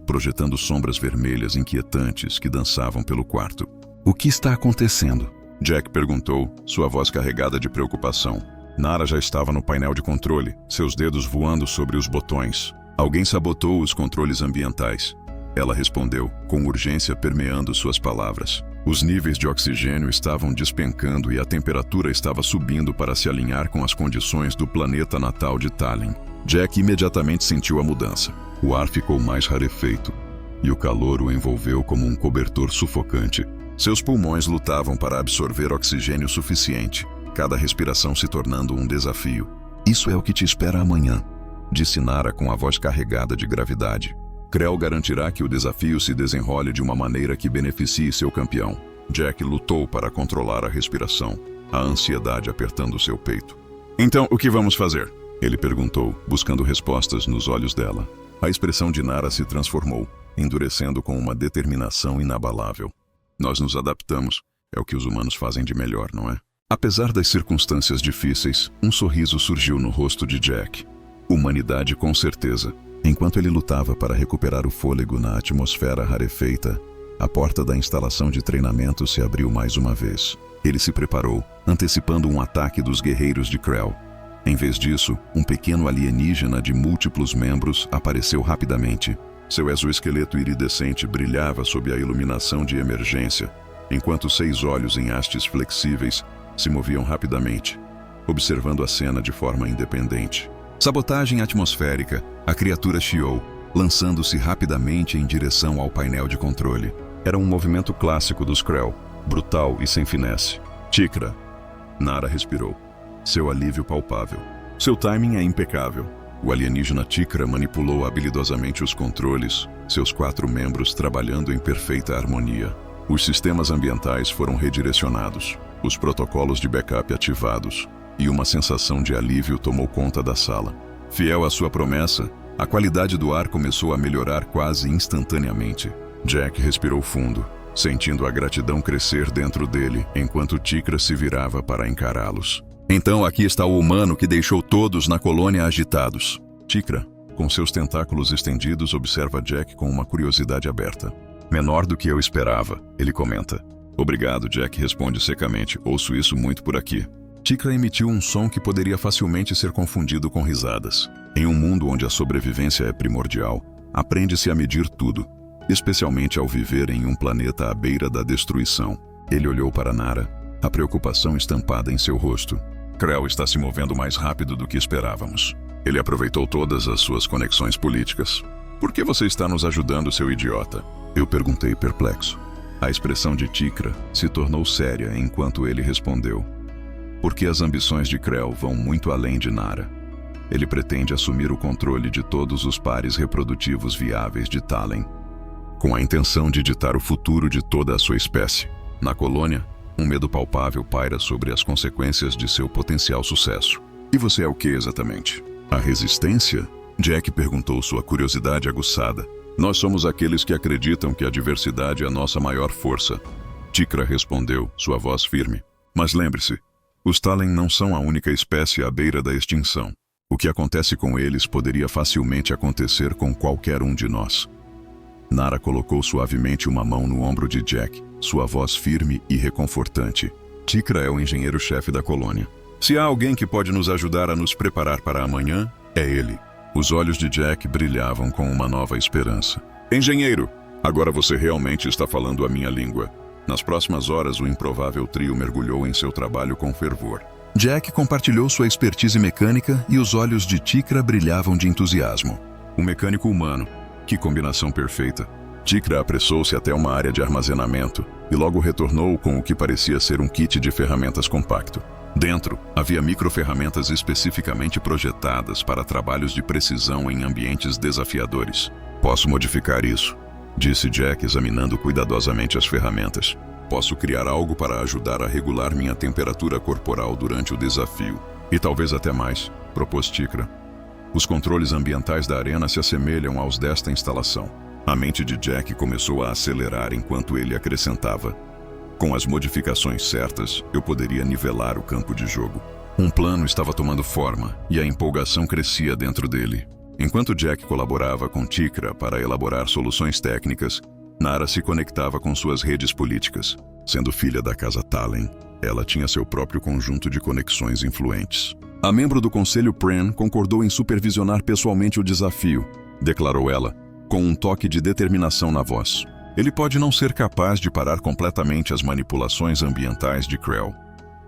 projetando sombras vermelhas inquietantes que dançavam pelo quarto. O que está acontecendo? Jack perguntou, sua voz carregada de preocupação. Nara já estava no painel de controle, seus dedos voando sobre os botões. Alguém sabotou os controles ambientais. Ela respondeu, com urgência permeando suas palavras. Os níveis de oxigênio estavam despencando e a temperatura estava subindo para se alinhar com as condições do planeta natal de Tallinn. Jack imediatamente sentiu a mudança. O ar ficou mais rarefeito, e o calor o envolveu como um cobertor sufocante. Seus pulmões lutavam para absorver oxigênio suficiente, cada respiração se tornando um desafio. Isso é o que te espera amanhã, disse Nara com a voz carregada de gravidade. Krell garantirá que o desafio se desenrole de uma maneira que beneficie seu campeão. Jack lutou para controlar a respiração, a ansiedade apertando seu peito. Então, o que vamos fazer? Ele perguntou, buscando respostas nos olhos dela. A expressão de Nara se transformou, endurecendo com uma determinação inabalável. Nós nos adaptamos, é o que os humanos fazem de melhor, não é? Apesar das circunstâncias difíceis, um sorriso surgiu no rosto de Jack. Humanidade com certeza. Enquanto ele lutava para recuperar o fôlego na atmosfera rarefeita, a porta da instalação de treinamento se abriu mais uma vez. Ele se preparou, antecipando um ataque dos guerreiros de Krell. Em vez disso, um pequeno alienígena de múltiplos membros apareceu rapidamente. Seu exoesqueleto iridescente brilhava sob a iluminação de emergência, enquanto 6 olhos em hastes flexíveis se moviam rapidamente, observando a cena de forma independente. Sabotagem atmosférica, a criatura chiou, lançando-se rapidamente em direção ao painel de controle. Era um movimento clássico dos Krell, brutal e sem finesse. Tikra. Nara respirou. Seu alívio palpável. Seu timing é impecável. O alienígena Tikra manipulou habilidosamente os controles, seus 4 membros trabalhando em perfeita harmonia. Os sistemas ambientais foram redirecionados, os protocolos de backup ativados, e uma sensação de alívio tomou conta da sala. Fiel à sua promessa, a qualidade do ar começou a melhorar quase instantaneamente. Jack respirou fundo, sentindo a gratidão crescer dentro dele enquanto Tikra se virava para encará-los. Então aqui está o humano que deixou todos na colônia agitados. Tikra, com seus tentáculos estendidos, observa Jack com uma curiosidade aberta. Menor do que eu esperava, ele comenta. Obrigado, Jack responde secamente. Ouço isso muito por aqui. Tikra emitiu um som que poderia facilmente ser confundido com risadas. Em um mundo onde a sobrevivência é primordial, aprende-se a medir tudo, especialmente ao viver em um planeta à beira da destruição. Ele olhou para Nara, a preocupação estampada em seu rosto. Krell está se movendo mais rápido do que esperávamos. Ele aproveitou todas as suas conexões políticas. Por que você está nos ajudando, seu idiota? Eu perguntei perplexo. A expressão de Tikra se tornou séria enquanto ele respondeu. Porque as ambições de Krell vão muito além de Nara. Ele pretende assumir o controle de todos os pares reprodutivos viáveis de Tallinn, com a intenção de ditar o futuro de toda a sua espécie. Na colônia, um medo palpável paira sobre as consequências de seu potencial sucesso. E você é o que exatamente? A resistência? Jack perguntou, sua curiosidade aguçada. Nós somos aqueles que acreditam que a diversidade é a nossa maior força. Tikra respondeu, sua voz firme. Mas lembre-se, os Tallinn não são a única espécie à beira da extinção. O que acontece com eles poderia facilmente acontecer com qualquer um de nós. Nara colocou suavemente uma mão no ombro de Jack, sua voz firme e reconfortante. Tikra é o engenheiro-chefe da colônia. Se há alguém que pode nos ajudar a nos preparar para amanhã, é ele. Os olhos de Jack brilhavam com uma nova esperança. Engenheiro, agora você realmente está falando a minha língua. Nas próximas horas, o improvável trio mergulhou em seu trabalho com fervor. Jack compartilhou sua expertise mecânica e os olhos de Tikra brilhavam de entusiasmo. Um mecânico humano. Que combinação perfeita. Tikra apressou-se até uma área de armazenamento e logo retornou com o que parecia ser um kit de ferramentas compacto. Dentro, havia microferramentas especificamente projetadas para trabalhos de precisão em ambientes desafiadores. Posso modificar isso, disse Jack, examinando cuidadosamente as ferramentas. Posso criar algo para ajudar a regular minha temperatura corporal durante o desafio. E talvez até mais, propôs Tikra. Os controles ambientais da arena se assemelham aos desta instalação. A mente de Jack começou a acelerar enquanto ele acrescentava. Com as modificações certas, eu poderia nivelar o campo de jogo. Um plano estava tomando forma e a empolgação crescia dentro dele. Enquanto Jack colaborava com Tikra para elaborar soluções técnicas, Nara se conectava com suas redes políticas. Sendo filha da casa Tallinn, ela tinha seu próprio conjunto de conexões influentes. A membro do Conselho Pren concordou em supervisionar pessoalmente o desafio, declarou ela, com um toque de determinação na voz. Ele pode não ser capaz de parar completamente as manipulações ambientais de Krell,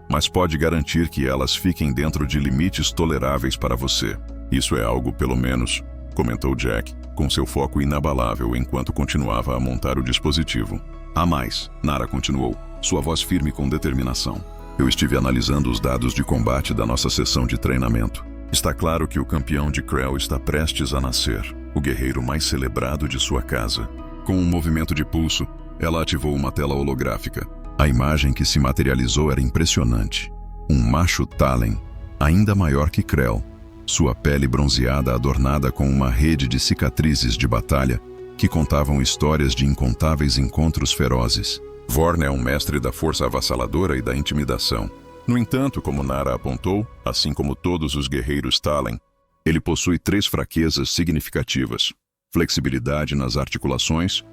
mas pode garantir que elas fiquem dentro de limites toleráveis para você. Isso é algo, pelo menos, comentou Jack, com seu foco inabalável enquanto continuava a montar o dispositivo. Há mais, Nara continuou, sua voz firme com determinação. Eu estive analisando os dados de combate da nossa sessão de treinamento. Está claro que o campeão de Krell está prestes a nascer, o guerreiro mais celebrado de sua casa. Com um movimento de pulso, ela ativou uma tela holográfica. A imagem que se materializou era impressionante. Um macho Tallinn, ainda maior que Krell. Sua pele bronzeada adornada com uma rede de cicatrizes de batalha que contavam histórias de incontáveis encontros ferozes. Vorn é um mestre da força avassaladora e da intimidação. No entanto, como Nara apontou, assim como todos os guerreiros Tallinn, ele possui 3 fraquezas significativas: flexibilidade nas articulações,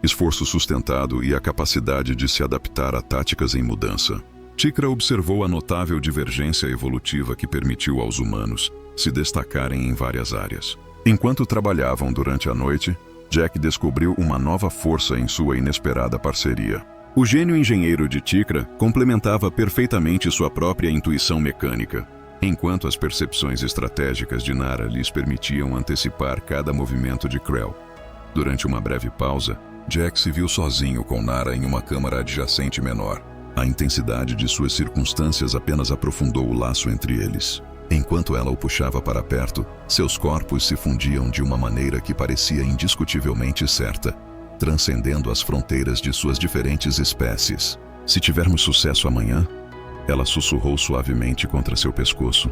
esforço sustentado e a capacidade de se adaptar a táticas em mudança. Tikra observou a notável divergência evolutiva que permitiu aos humanos se destacarem em várias áreas. Enquanto trabalhavam durante a noite, Jack descobriu uma nova força em sua inesperada parceria. O gênio engenheiro de Tikra complementava perfeitamente sua própria intuição mecânica, enquanto as percepções estratégicas de Nara lhes permitiam antecipar cada movimento de Krell. Durante uma breve pausa, Jack se viu sozinho com Nara em uma câmara adjacente menor. A intensidade de suas circunstâncias apenas aprofundou o laço entre eles. Enquanto ela o puxava para perto, seus corpos se fundiam de uma maneira que parecia indiscutivelmente certa, transcendendo as fronteiras de suas diferentes espécies. Se tivermos sucesso amanhã, ela sussurrou suavemente contra seu pescoço.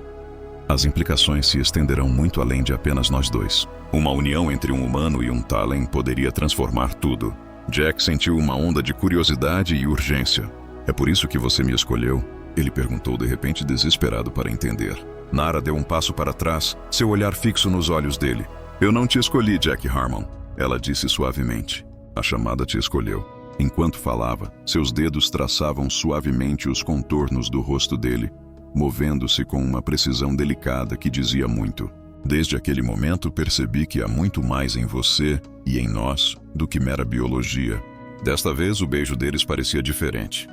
As implicações se estenderão muito além de apenas nós dois. Uma união entre um humano e um Tallinn poderia transformar tudo. Jack sentiu uma onda de curiosidade e urgência. É por isso que você me escolheu? Ele perguntou de repente, desesperado para entender. Nara deu um passo para trás, seu olhar fixo nos olhos dele. Eu não te escolhi, Jack Harmon, ela disse suavemente. A chamada te escolheu. Enquanto falava, seus dedos traçavam suavemente os contornos do rosto dele, movendo-se com uma precisão delicada que dizia muito. Desde aquele momento percebi que há muito mais em você e em nós do que mera biologia. Desta vez o beijo deles parecia diferente.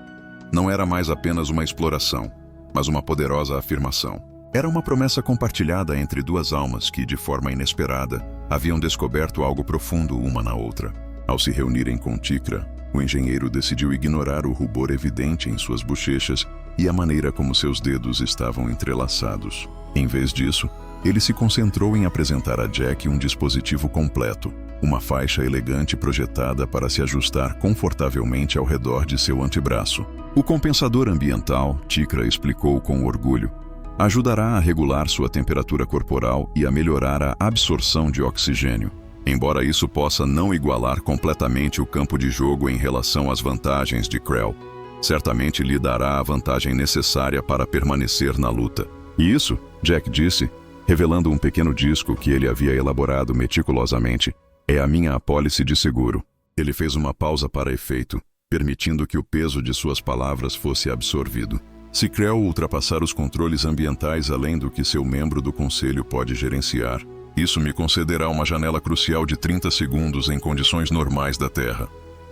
Não era mais apenas uma exploração, mas uma poderosa afirmação. Era uma promessa compartilhada entre duas almas que, de forma inesperada, haviam descoberto algo profundo uma na outra. Ao se reunirem com Tikra, o engenheiro decidiu ignorar o rubor evidente em suas bochechas e a maneira como seus dedos estavam entrelaçados. Em vez disso, ele se concentrou em apresentar a Jack um dispositivo completo, uma faixa elegante projetada para se ajustar confortavelmente ao redor de seu antebraço. O compensador ambiental, Tikra explicou com orgulho, ajudará a regular sua temperatura corporal e a melhorar a absorção de oxigênio. Embora isso possa não igualar completamente o campo de jogo em relação às vantagens de Krell, certamente lhe dará a vantagem necessária para permanecer na luta. E isso, Jack disse, revelando um pequeno disco que ele havia elaborado meticulosamente, é a minha apólice de seguro. Ele fez uma pausa para efeito, permitindo que o peso de suas palavras fosse absorvido. Se Krell ultrapassar os controles ambientais além do que seu membro do conselho pode gerenciar, isso me concederá uma janela crucial de 30 segundos em condições normais da Terra.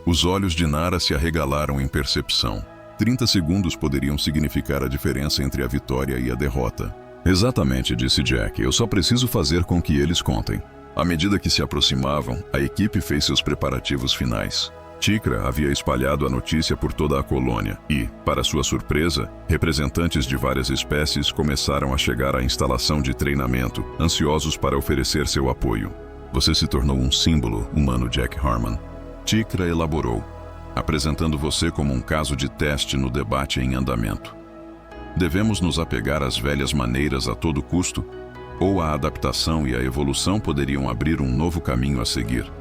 Os olhos de Nara se arregalaram em percepção. 30 segundos poderiam significar a diferença entre a vitória e a derrota. Exatamente, disse Jack. Eu só preciso fazer com que eles contem. À medida que se aproximavam, a equipe fez seus preparativos finais. Tikra havia espalhado a notícia por toda a colônia e, para sua surpresa, representantes de várias espécies começaram a chegar à instalação de treinamento, ansiosos para oferecer seu apoio. Você se tornou um símbolo, humano Jack Harmon. Tikra elaborou, apresentando você como um caso de teste no debate em andamento. Devemos nos apegar às velhas maneiras a todo custo, ou a adaptação e a evolução poderiam abrir um novo caminho a seguir?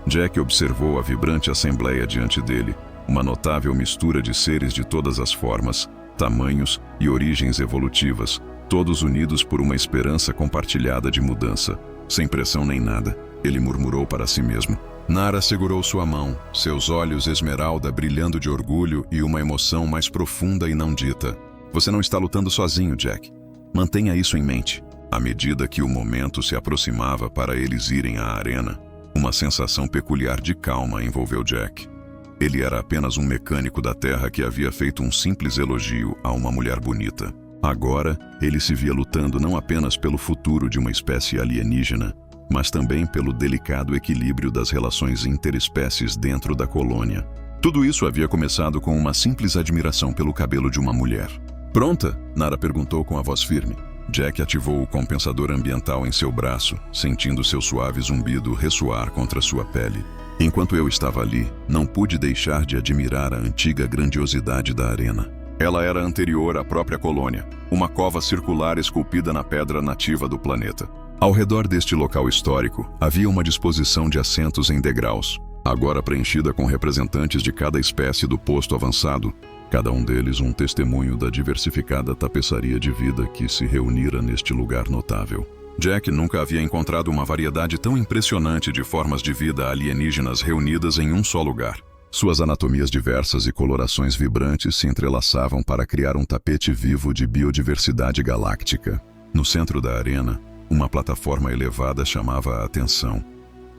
Jack observou a vibrante assembleia diante dele, uma notável mistura de seres de todas as formas, tamanhos e origens evolutivas, todos unidos por uma esperança compartilhada de mudança. Sem pressão nem nada, ele murmurou para si mesmo. Nara segurou sua mão, seus olhos esmeralda brilhando de orgulho e uma emoção mais profunda e não dita. Você não está lutando sozinho, Jack. Mantenha isso em mente. À medida que o momento se aproximava para eles irem à arena, uma sensação peculiar de calma envolveu Jack. Ele era apenas um mecânico da Terra que havia feito um simples elogio a uma mulher bonita. Agora, ele se via lutando não apenas pelo futuro de uma espécie alienígena, mas também pelo delicado equilíbrio das relações interespécies dentro da colônia. Tudo isso havia começado com uma simples admiração pelo cabelo de uma mulher. Pronta? Nara perguntou com a voz firme. Jack ativou o compensador ambiental em seu braço, sentindo seu suave zumbido ressoar contra sua pele. Enquanto eu estava ali, não pude deixar de admirar a antiga grandiosidade da arena. Ela era anterior à própria colônia, uma cova circular esculpida na pedra nativa do planeta. Ao redor deste local histórico, havia uma disposição de assentos em degraus, agora preenchida com representantes de cada espécie do posto avançado, cada um deles um testemunho da diversificada tapeçaria de vida que se reunira neste lugar notável. Jack nunca havia encontrado uma variedade tão impressionante de formas de vida alienígenas reunidas em um só lugar. Suas anatomias diversas e colorações vibrantes se entrelaçavam para criar um tapete vivo de biodiversidade galáctica. No centro da arena, uma plataforma elevada chamava a atenção,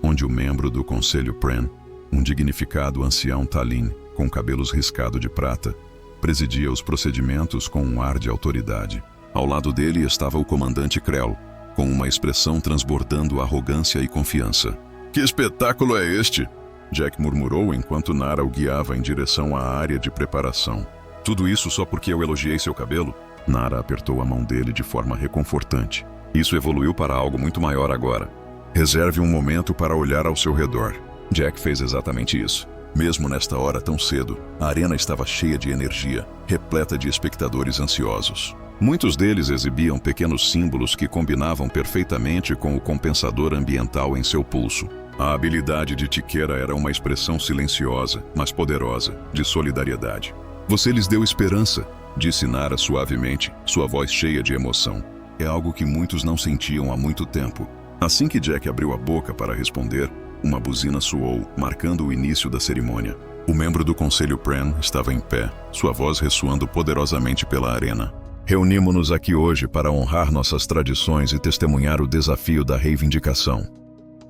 onde o membro do Conselho Pren, um dignificado ancião Talin, com cabelos riscados de prata, presidia os procedimentos com um ar de autoridade. Ao lado dele estava o comandante Krell, com uma expressão transbordando arrogância e confiança. Que espetáculo é este? Jack murmurou enquanto Nara o guiava em direção à área de preparação. Tudo isso só porque eu elogiei seu cabelo? Nara apertou a mão dele de forma reconfortante. Isso evoluiu para algo muito maior agora. Reserve um momento para olhar ao seu redor. Jack fez exatamente isso. Mesmo nesta hora tão cedo, a arena estava cheia de energia, repleta de espectadores ansiosos. Muitos deles exibiam pequenos símbolos que combinavam perfeitamente com o compensador ambiental em seu pulso. A habilidade de Tikra era uma expressão silenciosa, mas poderosa, de solidariedade. Você lhes deu esperança, disse Nara suavemente, sua voz cheia de emoção. É algo que muitos não sentiam há muito tempo. Assim que Jack abriu a boca para responder, uma buzina soou, marcando o início da cerimônia. O membro do Conselho Pren estava em pé, sua voz ressoando poderosamente pela arena. Reunimos-nos aqui hoje para honrar nossas tradições e testemunhar o desafio da reivindicação,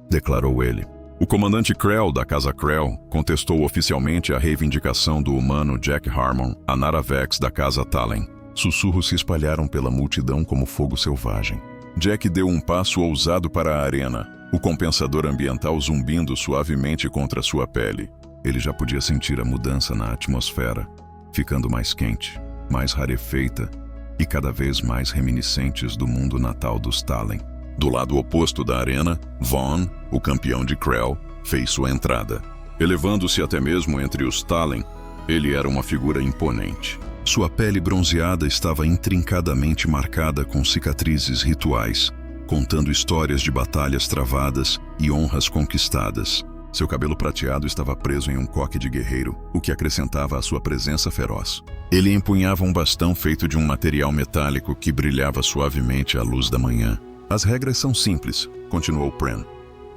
declarou ele. O comandante Krell, da Casa Krell, contestou oficialmente a reivindicação do humano Jack Harmon, a Nara Vex da Casa Talen. Sussurros se espalharam pela multidão como fogo selvagem. Jack deu um passo ousado para a arena, o compensador ambiental zumbindo suavemente contra sua pele. Ele já podia sentir a mudança na atmosfera, ficando mais quente, mais rarefeita e cada vez mais reminiscentes do mundo natal dos Talen. Do lado oposto da arena, Vaughn, o campeão de Krell, fez sua entrada. Elevando-se até mesmo entre os Talen, ele era uma figura imponente. Sua pele bronzeada estava intrincadamente marcada com cicatrizes rituais, contando histórias de batalhas travadas e honras conquistadas. Seu cabelo prateado estava preso em um coque de guerreiro, o que acrescentava à sua presença feroz. Ele empunhava um bastão feito de um material metálico que brilhava suavemente à luz da manhã. As regras são simples, continuou Pren.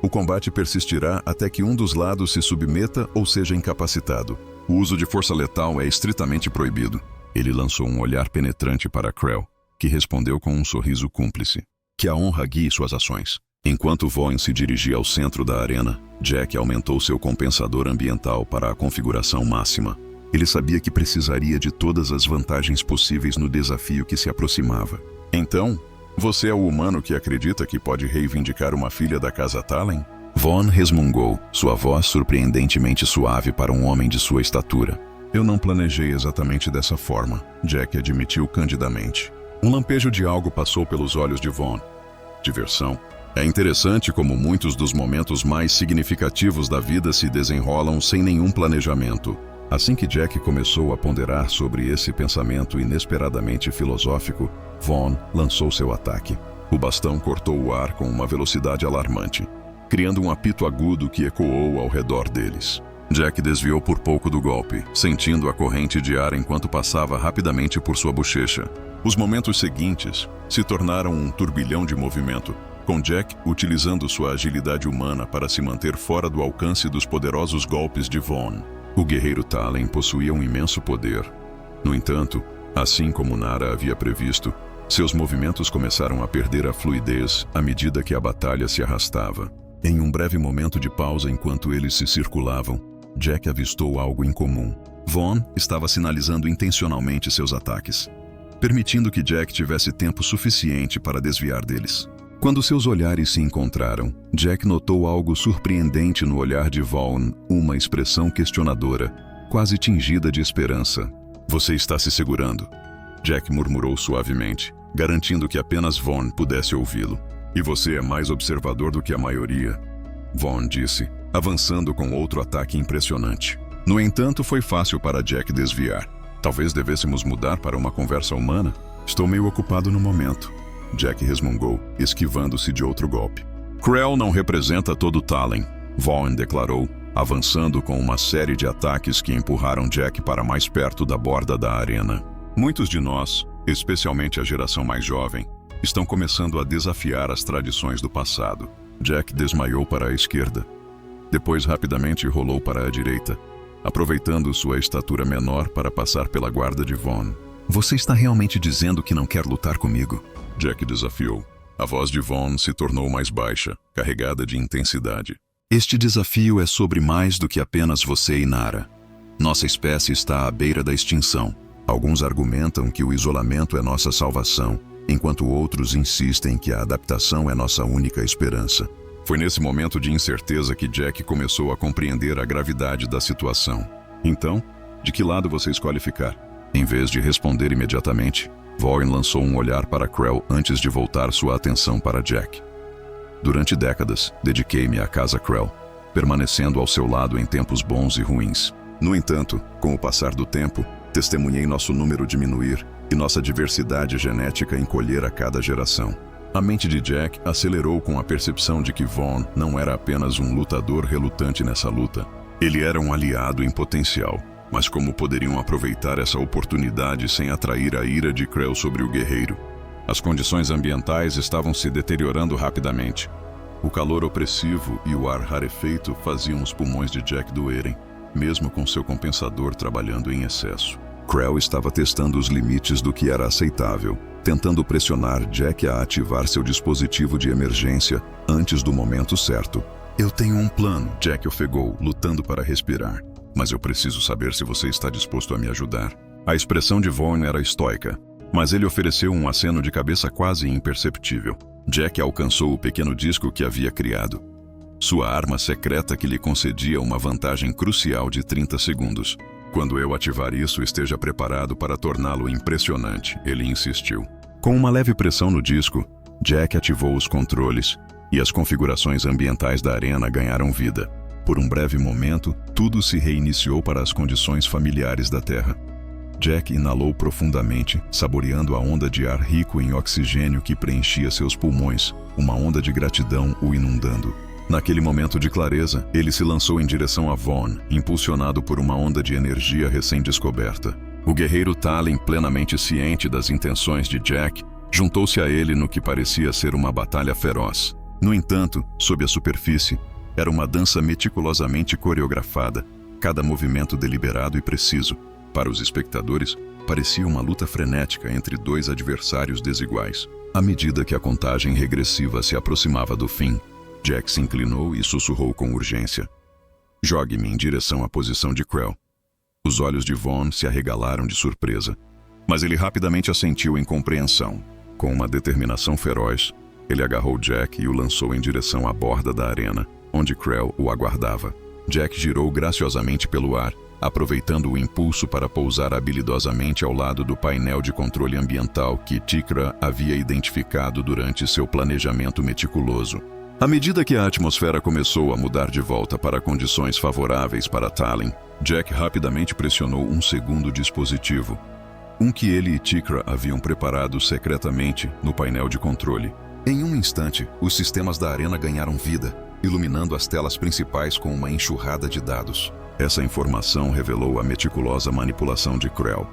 O combate persistirá até que um dos lados se submeta ou seja incapacitado. O uso de força letal é estritamente proibido. Ele lançou um olhar penetrante para Krell, que respondeu com um sorriso cúmplice. Que a honra guie suas ações. Enquanto Vaughn se dirigia ao centro da arena, Jack aumentou seu compensador ambiental para a configuração máxima. Ele sabia que precisaria de todas as vantagens possíveis no desafio que se aproximava. Então, você é o humano que acredita que pode reivindicar uma filha da Casa Talen? Vaughn resmungou, sua voz surpreendentemente suave para um homem de sua estatura. Eu não planejei exatamente dessa forma, Jack admitiu candidamente. Um lampejo de algo passou pelos olhos de Vaughn. Diversão. É interessante como muitos dos momentos mais significativos da vida se desenrolam sem nenhum planejamento. Assim que Jack começou a ponderar sobre esse pensamento inesperadamente filosófico, Vaughn lançou seu ataque. O bastão cortou o ar com uma velocidade alarmante, criando um apito agudo que ecoou ao redor deles. Jack desviou por pouco do golpe, sentindo a corrente de ar enquanto passava rapidamente por sua bochecha. Os momentos seguintes se tornaram um turbilhão de movimento, com Jack utilizando sua agilidade humana para se manter fora do alcance dos poderosos golpes de Vaughn. O guerreiro Talen possuía um imenso poder. No entanto, assim como Nara havia previsto, seus movimentos começaram a perder a fluidez à medida que a batalha se arrastava. Em um breve momento de pausa enquanto eles se circulavam, Jack avistou algo incomum. Vaughn estava sinalizando intencionalmente seus ataques, permitindo que Jack tivesse tempo suficiente para desviar deles. Quando seus olhares se encontraram, Jack notou algo surpreendente no olhar de Vaughn, uma expressão questionadora, quase tingida de esperança. Você está se segurando, Jack murmurou suavemente, garantindo que apenas Vaughn pudesse ouvi-lo. E você é mais observador do que a maioria, Vaughn disse, avançando com outro ataque impressionante. No entanto, foi fácil para Jack desviar. Talvez devêssemos mudar para uma conversa humana? Estou meio ocupado no momento, Jack resmungou, esquivando-se de outro golpe. Krell não representa todo Talen, Vaughn declarou, avançando com uma série de ataques que empurraram Jack para mais perto da borda da arena. Muitos de nós, especialmente a geração mais jovem, estão começando a desafiar as tradições do passado. Jack desmaiou para a esquerda. Depois rapidamente rolou para a direita, aproveitando sua estatura menor para passar pela guarda de Vaughn. Você está realmente dizendo que não quer lutar comigo? Jack desafiou. A voz de Vaughn se tornou mais baixa, carregada de intensidade. Este desafio é sobre mais do que apenas você e Nara. Nossa espécie está à beira da extinção. Alguns argumentam que o isolamento é nossa salvação, enquanto outros insistem que a adaptação é nossa única esperança. Foi nesse momento de incerteza que Jack começou a compreender a gravidade da situação. Então, de que lado você escolhe ficar? Em vez de responder imediatamente, Vaughn lançou um olhar para Krell antes de voltar sua atenção para Jack. Durante décadas, dediquei-me à Casa Krell, permanecendo ao seu lado em tempos bons e ruins. No entanto, com o passar do tempo, testemunhei nosso número diminuir e nossa diversidade genética encolher a cada geração. A mente de Jack acelerou com a percepção de que Vaughn não era apenas um lutador relutante nessa luta. Ele era um aliado em potencial. Mas como poderiam aproveitar essa oportunidade sem atrair a ira de Krell sobre o guerreiro? As condições ambientais estavam se deteriorando rapidamente. O calor opressivo e o ar rarefeito faziam os pulmões de Jack doerem, mesmo com seu compensador trabalhando em excesso. Krell estava testando os limites do que era aceitável, tentando pressionar Jack a ativar seu dispositivo de emergência antes do momento certo. Eu tenho um plano, Jack ofegou, lutando para respirar. Mas eu preciso saber se você está disposto a me ajudar. A expressão de Vaughn era estoica, mas ele ofereceu um aceno de cabeça quase imperceptível. Jack alcançou o pequeno disco que havia criado. Sua arma secreta que lhe concedia uma vantagem crucial de 30 segundos. Quando eu ativar isso, esteja preparado para torná-lo impressionante, ele insistiu. Com uma leve pressão no disco, Jack ativou os controles e as configurações ambientais da arena ganharam vida. Por um breve momento, tudo se reiniciou para as condições familiares da Terra. Jack inalou profundamente, saboreando a onda de ar rico em oxigênio que preenchia seus pulmões, uma onda de gratidão o inundando. Naquele momento de clareza, ele se lançou em direção a Vaughn, impulsionado por uma onda de energia recém-descoberta. O guerreiro Tallinn, plenamente ciente das intenções de Jack, juntou-se a ele no que parecia ser uma batalha feroz. No entanto, sob a superfície, era uma dança meticulosamente coreografada, cada movimento deliberado e preciso. Para os espectadores, parecia uma luta frenética entre dois adversários desiguais. À medida que a contagem regressiva se aproximava do fim, Jack se inclinou e sussurrou com urgência. Jogue-me em direção à posição de Krell. Os olhos de Vaughn se arregalaram de surpresa, mas ele rapidamente assentiu em compreensão. Com uma determinação feroz, ele agarrou Jack e o lançou em direção à borda da arena, onde Krell o aguardava. Jack girou graciosamente pelo ar, aproveitando o impulso para pousar habilidosamente ao lado do painel de controle ambiental que Tikra havia identificado durante seu planejamento meticuloso. À medida que a atmosfera começou a mudar de volta para condições favoráveis para Tallinn, Jack rapidamente pressionou um segundo dispositivo, um que ele e Tikra haviam preparado secretamente no painel de controle. Em um instante, os sistemas da arena ganharam vida, iluminando as telas principais com uma enxurrada de dados. Essa informação revelou a meticulosa manipulação de Krell,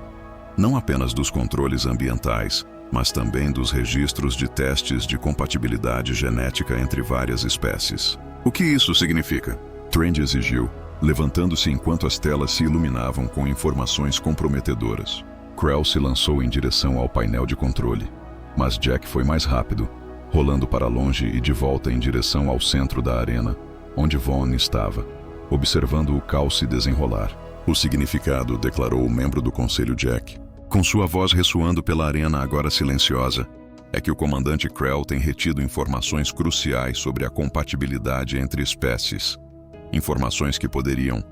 não apenas dos controles ambientais, mas também dos registros de testes de compatibilidade genética entre várias espécies. O que isso significa? Trend exigiu, levantando-se enquanto as telas se iluminavam com informações comprometedoras. Krell se lançou em direção ao painel de controle, mas Jack foi mais rápido, rolando para longe e de volta em direção ao centro da arena, onde Vaughn estava, observando o caos se desenrolar. O significado, declarou o membro do conselho Jack, com sua voz ressoando pela arena agora silenciosa, é que o comandante Krell tem retido informações cruciais sobre a compatibilidade entre espécies. Informações que poderiam,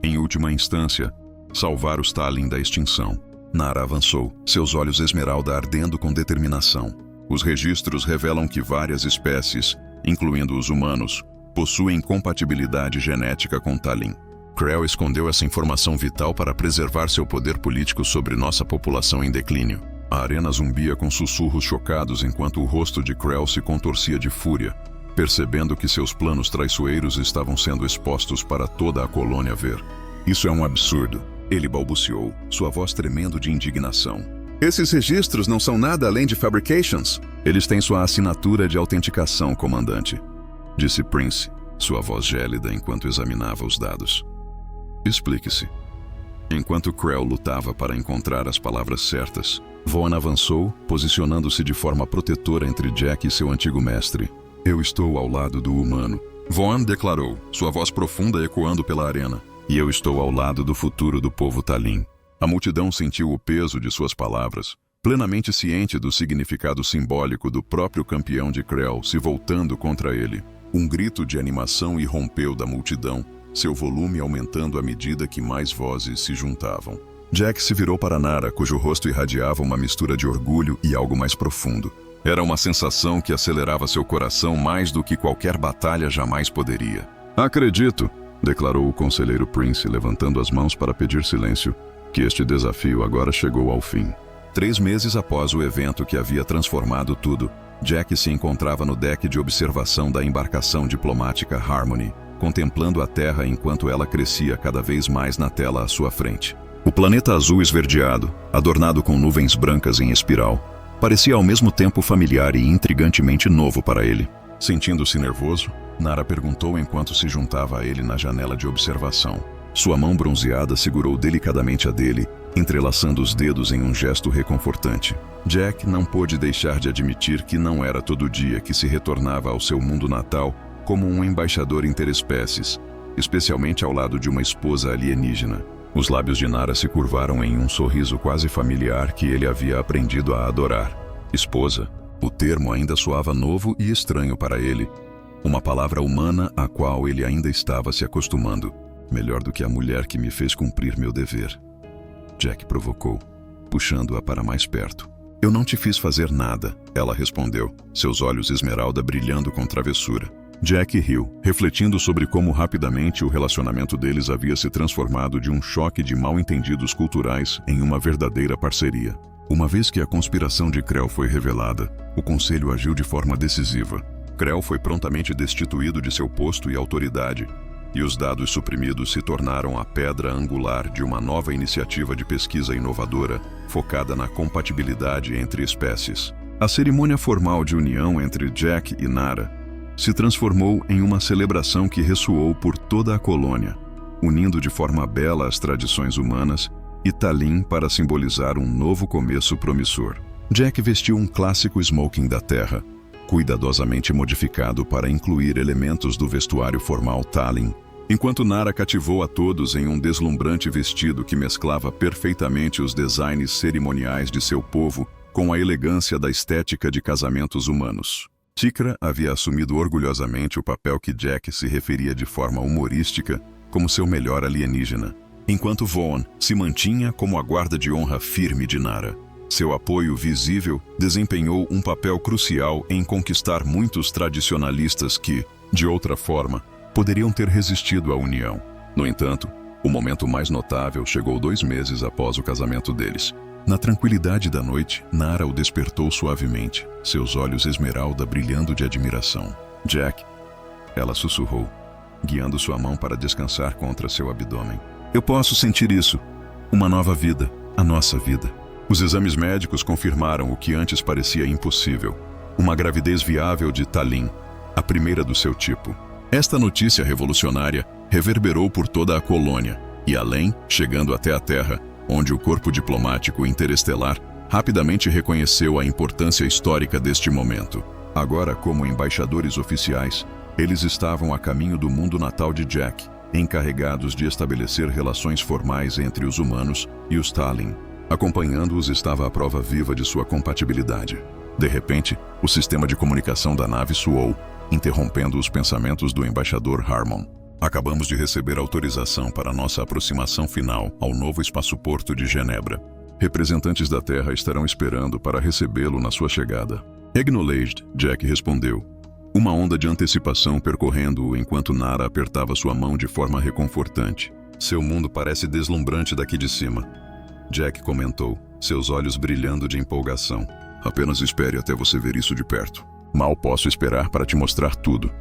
em última instância, salvar os Tallinn da extinção. Nara avançou, seus olhos esmeralda ardendo com determinação. Os registros revelam que várias espécies, incluindo os humanos, possuem compatibilidade genética com Tallinn. Krell escondeu essa informação vital para preservar seu poder político sobre nossa população em declínio. A arena zumbia com sussurros chocados enquanto o rosto de Krell se contorcia de fúria, percebendo que seus planos traiçoeiros estavam sendo expostos para toda a colônia ver. Isso é um absurdo, ele balbuciou, sua voz tremendo de indignação. Esses registros não são nada além de fabrications. Eles têm sua assinatura de autenticação, comandante, disse Prince, sua voz gélida enquanto examinava os dados. Explique-se. Enquanto Krell lutava para encontrar as palavras certas, Vaughn avançou, posicionando-se de forma protetora entre Jack e seu antigo mestre. Eu estou ao lado do humano. Vaughn declarou, sua voz profunda ecoando pela arena. E eu estou ao lado do futuro do povo Tallinn. A multidão sentiu o peso de suas palavras, plenamente ciente do significado simbólico do próprio campeão de Krell se voltando contra ele. Um grito de animação irrompeu da multidão, seu volume aumentando à medida que mais vozes se juntavam. Jack se virou para Nara, cujo rosto irradiava uma mistura de orgulho e algo mais profundo. Era uma sensação que acelerava seu coração mais do que qualquer batalha jamais poderia. Acredito, declarou o conselheiro Prince, levantando as mãos para pedir silêncio, que este desafio agora chegou ao fim. 3 meses após o evento que havia transformado tudo, Jack se encontrava no deck de observação da embarcação diplomática Harmony, contemplando a Terra enquanto ela crescia cada vez mais na tela à sua frente. O planeta azul esverdeado, adornado com nuvens brancas em espiral, parecia ao mesmo tempo familiar e intrigantemente novo para ele. Sentindo-se nervoso, Nara perguntou enquanto se juntava a ele na janela de observação. Sua mão bronzeada segurou delicadamente a dele, entrelaçando os dedos em um gesto reconfortante. Jack não pôde deixar de admitir que não era todo dia que se retornava ao seu mundo natal como um embaixador interespécies, especialmente ao lado de uma esposa alienígena. Os lábios de Nara se curvaram em um sorriso quase familiar que ele havia aprendido a adorar. Esposa. O termo ainda soava novo e estranho para ele. Uma palavra humana à qual ele ainda estava se acostumando. Melhor do que a mulher que me fez cumprir meu dever. Jack provocou, puxando-a para mais perto. Eu não te fiz fazer nada, ela respondeu, seus olhos esmeralda brilhando com travessura. Jack riu, refletindo sobre como rapidamente o relacionamento deles havia se transformado de um choque de mal-entendidos culturais em uma verdadeira parceria. Uma vez que a conspiração de Krell foi revelada, o conselho agiu de forma decisiva. Krell foi prontamente destituído de seu posto e autoridade, e os dados suprimidos se tornaram a pedra angular de uma nova iniciativa de pesquisa inovadora, focada na compatibilidade entre espécies. A cerimônia formal de união entre Jack e Nara se transformou em uma celebração que ressoou por toda a colônia, unindo de forma bela as tradições humanas e Talin para simbolizar um novo começo promissor. Jack vestiu um clássico smoking da Terra, cuidadosamente modificado para incluir elementos do vestuário formal Talin, enquanto Nara cativou a todos em um deslumbrante vestido que mesclava perfeitamente os designs cerimoniais de seu povo com a elegância da estética de casamentos humanos. Tikra havia assumido orgulhosamente o papel que Jack se referia de forma humorística como seu melhor alienígena, enquanto Vaughn se mantinha como a guarda de honra firme de Nara. Seu apoio visível desempenhou um papel crucial em conquistar muitos tradicionalistas que, de outra forma, poderiam ter resistido à união. No entanto, o momento mais notável chegou 2 meses após o casamento deles. Na tranquilidade da noite, Nara o despertou suavemente, seus olhos esmeralda brilhando de admiração. Jack, ela sussurrou, guiando sua mão para descansar contra seu abdômen. Eu posso sentir isso. Uma nova vida, a nossa vida. Os exames médicos confirmaram o que antes parecia impossível. Uma gravidez viável de Talin, a primeira do seu tipo. Esta notícia revolucionária reverberou por toda a colônia e além, chegando até a Terra, onde o corpo diplomático interestelar rapidamente reconheceu a importância histórica deste momento. Agora, como embaixadores oficiais, eles estavam a caminho do mundo natal de Jack, encarregados de estabelecer relações formais entre os humanos e os Talin. Acompanhando-os estava a prova viva de sua compatibilidade. De repente, o sistema de comunicação da nave soou, interrompendo os pensamentos do embaixador Harmon. Acabamos de receber autorização para nossa aproximação final ao novo espaço-porto de Genebra. Representantes da Terra estarão esperando para recebê-lo na sua chegada. Acknowledged, Jack respondeu. Uma onda de antecipação percorrendo-o enquanto Nara apertava sua mão de forma reconfortante. Seu mundo parece deslumbrante daqui de cima. Jack comentou, seus olhos brilhando de empolgação. Apenas espere até você ver isso de perto. Mal posso esperar para te mostrar tudo.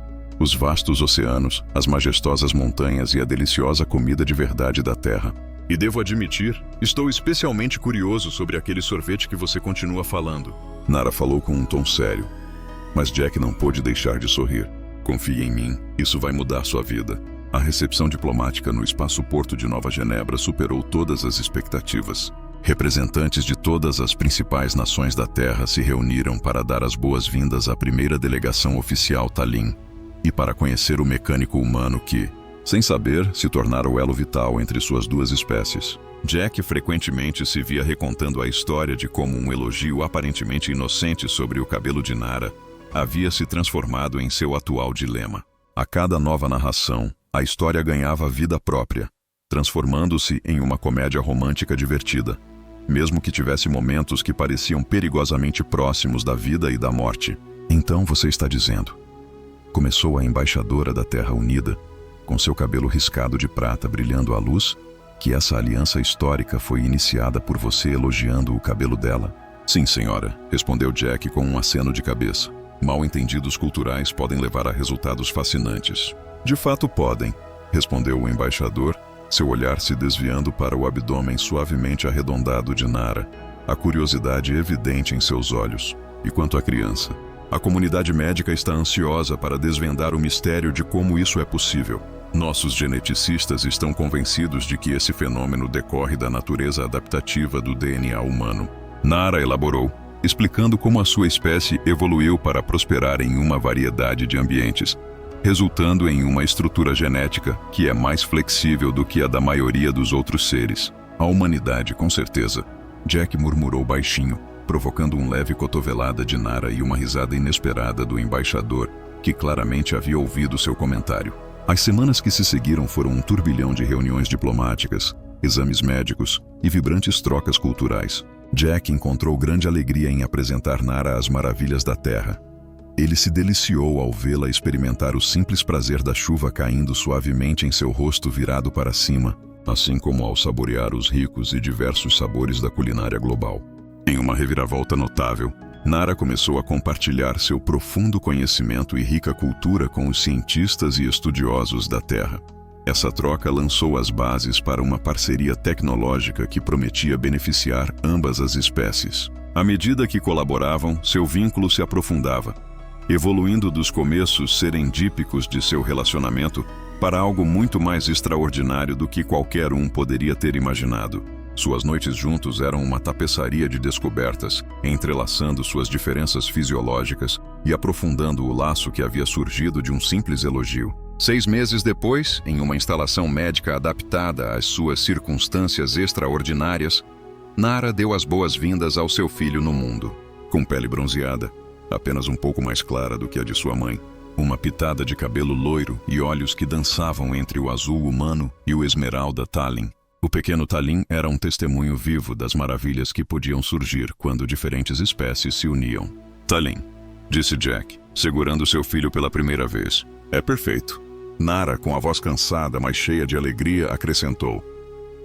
Os vastos oceanos, as majestosas montanhas e a deliciosa comida de verdade da Terra. E devo admitir, estou especialmente curioso sobre aquele sorvete que você continua falando. Nara falou com um tom sério. Mas Jack não pôde deixar de sorrir. Confie em mim, isso vai mudar sua vida. A recepção diplomática no espaço-porto de Nova Genebra superou todas as expectativas. Representantes de todas as principais nações da Terra se reuniram para dar as boas-vindas à primeira delegação oficial Talin e para conhecer o mecânico humano que, sem saber, se tornara o elo vital entre suas duas espécies. Jack frequentemente se via recontando a história de como um elogio aparentemente inocente sobre o cabelo de Nara havia se transformado em seu atual dilema. A cada nova narração, a história ganhava vida própria, transformando-se em uma comédia romântica divertida, mesmo que tivesse momentos que pareciam perigosamente próximos da vida e da morte. Então você está dizendo, começou a embaixadora da Terra Unida, com seu cabelo riscado de prata brilhando à luz, que essa aliança histórica foi iniciada por você elogiando o cabelo dela? Sim, senhora, respondeu Jack com um aceno de cabeça. Mal-entendidos culturais podem levar a resultados fascinantes. De fato podem, respondeu o embaixador, seu olhar se desviando para o abdômen suavemente arredondado de Nara, a curiosidade evidente em seus olhos. E quanto à criança? A comunidade médica está ansiosa para desvendar o mistério de como isso é possível. Nossos geneticistas estão convencidos de que esse fenômeno decorre da natureza adaptativa do DNA humano. Nara elaborou, explicando como a sua espécie evoluiu para prosperar em uma variedade de ambientes, resultando em uma estrutura genética que é mais flexível do que a da maioria dos outros seres. A humanidade, com certeza. Jack murmurou baixinho, provocando um leve cotovelada de Nara e uma risada inesperada do embaixador, que claramente havia ouvido seu comentário. As semanas que se seguiram foram um turbilhão de reuniões diplomáticas, exames médicos e vibrantes trocas culturais. Jack encontrou grande alegria em apresentar Nara às maravilhas da Terra. Ele se deliciou ao vê-la experimentar o simples prazer da chuva caindo suavemente em seu rosto virado para cima, assim como ao saborear os ricos e diversos sabores da culinária global. Em uma reviravolta notável, Nara começou a compartilhar seu profundo conhecimento e rica cultura com os cientistas e estudiosos da Terra. Essa troca lançou as bases para uma parceria tecnológica que prometia beneficiar ambas as espécies. À medida que colaboravam, seu vínculo se aprofundava, evoluindo dos começos serendípicos de seu relacionamento para algo muito mais extraordinário do que qualquer um poderia ter imaginado. Suas noites juntos eram uma tapeçaria de descobertas, entrelaçando suas diferenças fisiológicas e aprofundando o laço que havia surgido de um simples elogio. 6 meses depois, em uma instalação médica adaptada às suas circunstâncias extraordinárias, Nara deu as boas-vindas ao seu filho no mundo. Com pele bronzeada, apenas um pouco mais clara do que a de sua mãe, uma pitada de cabelo loiro e olhos que dançavam entre o azul humano e o esmeralda Talin. O pequeno Talin era um testemunho vivo das maravilhas que podiam surgir quando diferentes espécies se uniam. Talin, disse Jack, segurando seu filho pela primeira vez. É perfeito. Nara, com a voz cansada, mas cheia de alegria, acrescentou.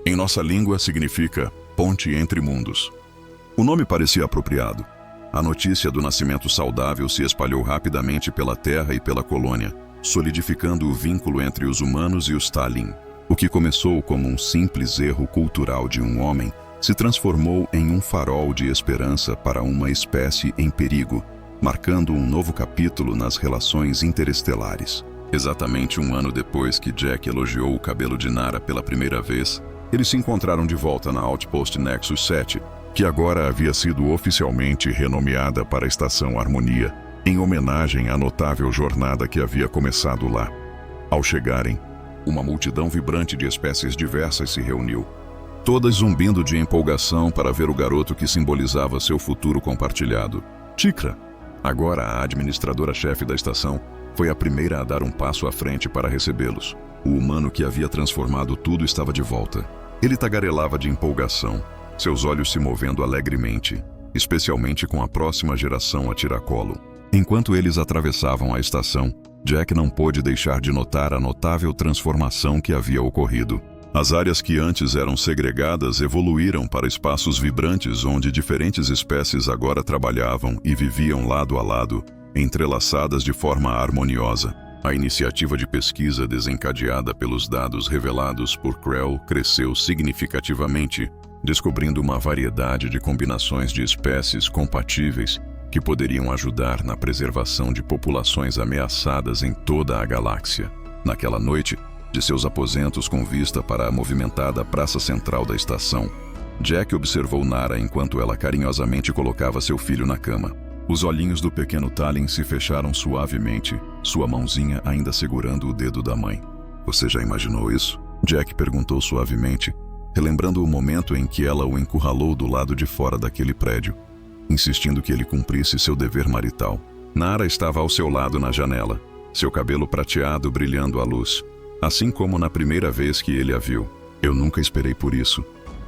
Em nossa língua significa ponte entre mundos. O nome parecia apropriado. A notícia do nascimento saudável se espalhou rapidamente pela Terra e pela colônia, solidificando o vínculo entre os humanos e os Talin. O que começou como um simples erro cultural de um homem se transformou em um farol de esperança para uma espécie em perigo, marcando um novo capítulo nas relações interestelares. Exatamente 1 ano depois que Jack elogiou o cabelo de Nara pela primeira vez, eles se encontraram de volta na Outpost Nexus 7, que agora havia sido oficialmente renomeada para a Estação Harmonia, em homenagem à notável jornada que havia começado lá. Ao chegarem, uma multidão vibrante de espécies diversas se reuniu, todas zumbindo de empolgação para ver o garoto que simbolizava seu futuro compartilhado. Tikra, agora a administradora-chefe da estação, foi a primeira a dar um passo à frente para recebê-los. O humano que havia transformado tudo estava de volta. Ele tagarelava de empolgação, seus olhos se movendo alegremente, especialmente com a próxima geração a tiracolo. Enquanto eles atravessavam a estação, Jack não pôde deixar de notar a notável transformação que havia ocorrido. As áreas que antes eram segregadas evoluíram para espaços vibrantes onde diferentes espécies agora trabalhavam e viviam lado a lado, entrelaçadas de forma harmoniosa. A iniciativa de pesquisa desencadeada pelos dados revelados por Krell cresceu significativamente, descobrindo uma variedade de combinações de espécies compatíveis que poderiam ajudar na preservação de populações ameaçadas em toda a galáxia. Naquela noite, de seus aposentos com vista para a movimentada praça central da estação, Jack observou Nara enquanto ela carinhosamente colocava seu filho na cama. Os olhinhos do pequeno Talin se fecharam suavemente, sua mãozinha ainda segurando o dedo da mãe. Você já imaginou isso? Jack perguntou suavemente, relembrando o momento em que ela o encurralou do lado de fora daquele prédio, insistindo que ele cumprisse seu dever marital. Nara estava ao seu lado na janela, seu cabelo prateado brilhando à luz, assim como na primeira vez que ele a viu. Eu nunca esperei por isso,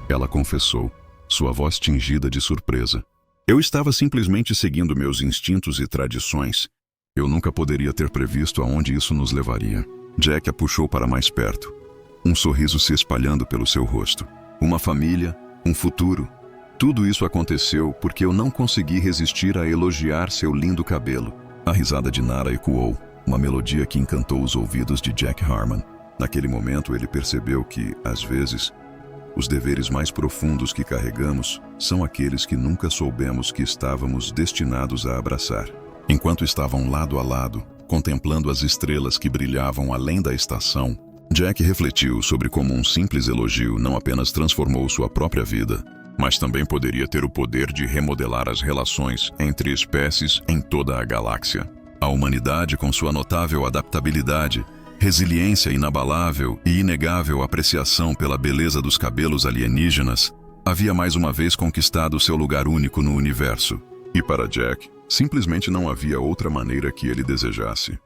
ela confessou, sua voz tingida de surpresa. Eu estava simplesmente seguindo meus instintos e tradições. Eu nunca poderia ter previsto aonde isso nos levaria. Jack a puxou para mais perto, um sorriso se espalhando pelo seu rosto. Uma família, um futuro. Tudo isso aconteceu porque eu não consegui resistir a elogiar seu lindo cabelo. A risada de Nara ecoou, uma melodia que encantou os ouvidos de Jack Harmon. Naquele momento ele percebeu que, às vezes, os deveres mais profundos que carregamos são aqueles que nunca soubemos que estávamos destinados a abraçar. Enquanto estavam lado a lado, contemplando as estrelas que brilhavam além da estação, Jack refletiu sobre como um simples elogio não apenas transformou sua própria vida, mas também poderia ter o poder de remodelar as relações entre espécies em toda a galáxia. A humanidade, com sua notável adaptabilidade, resiliência inabalável e inegável apreciação pela beleza dos cabelos alienígenas, havia mais uma vez conquistado seu lugar único no universo. E para Jack, simplesmente não havia outra maneira que ele desejasse.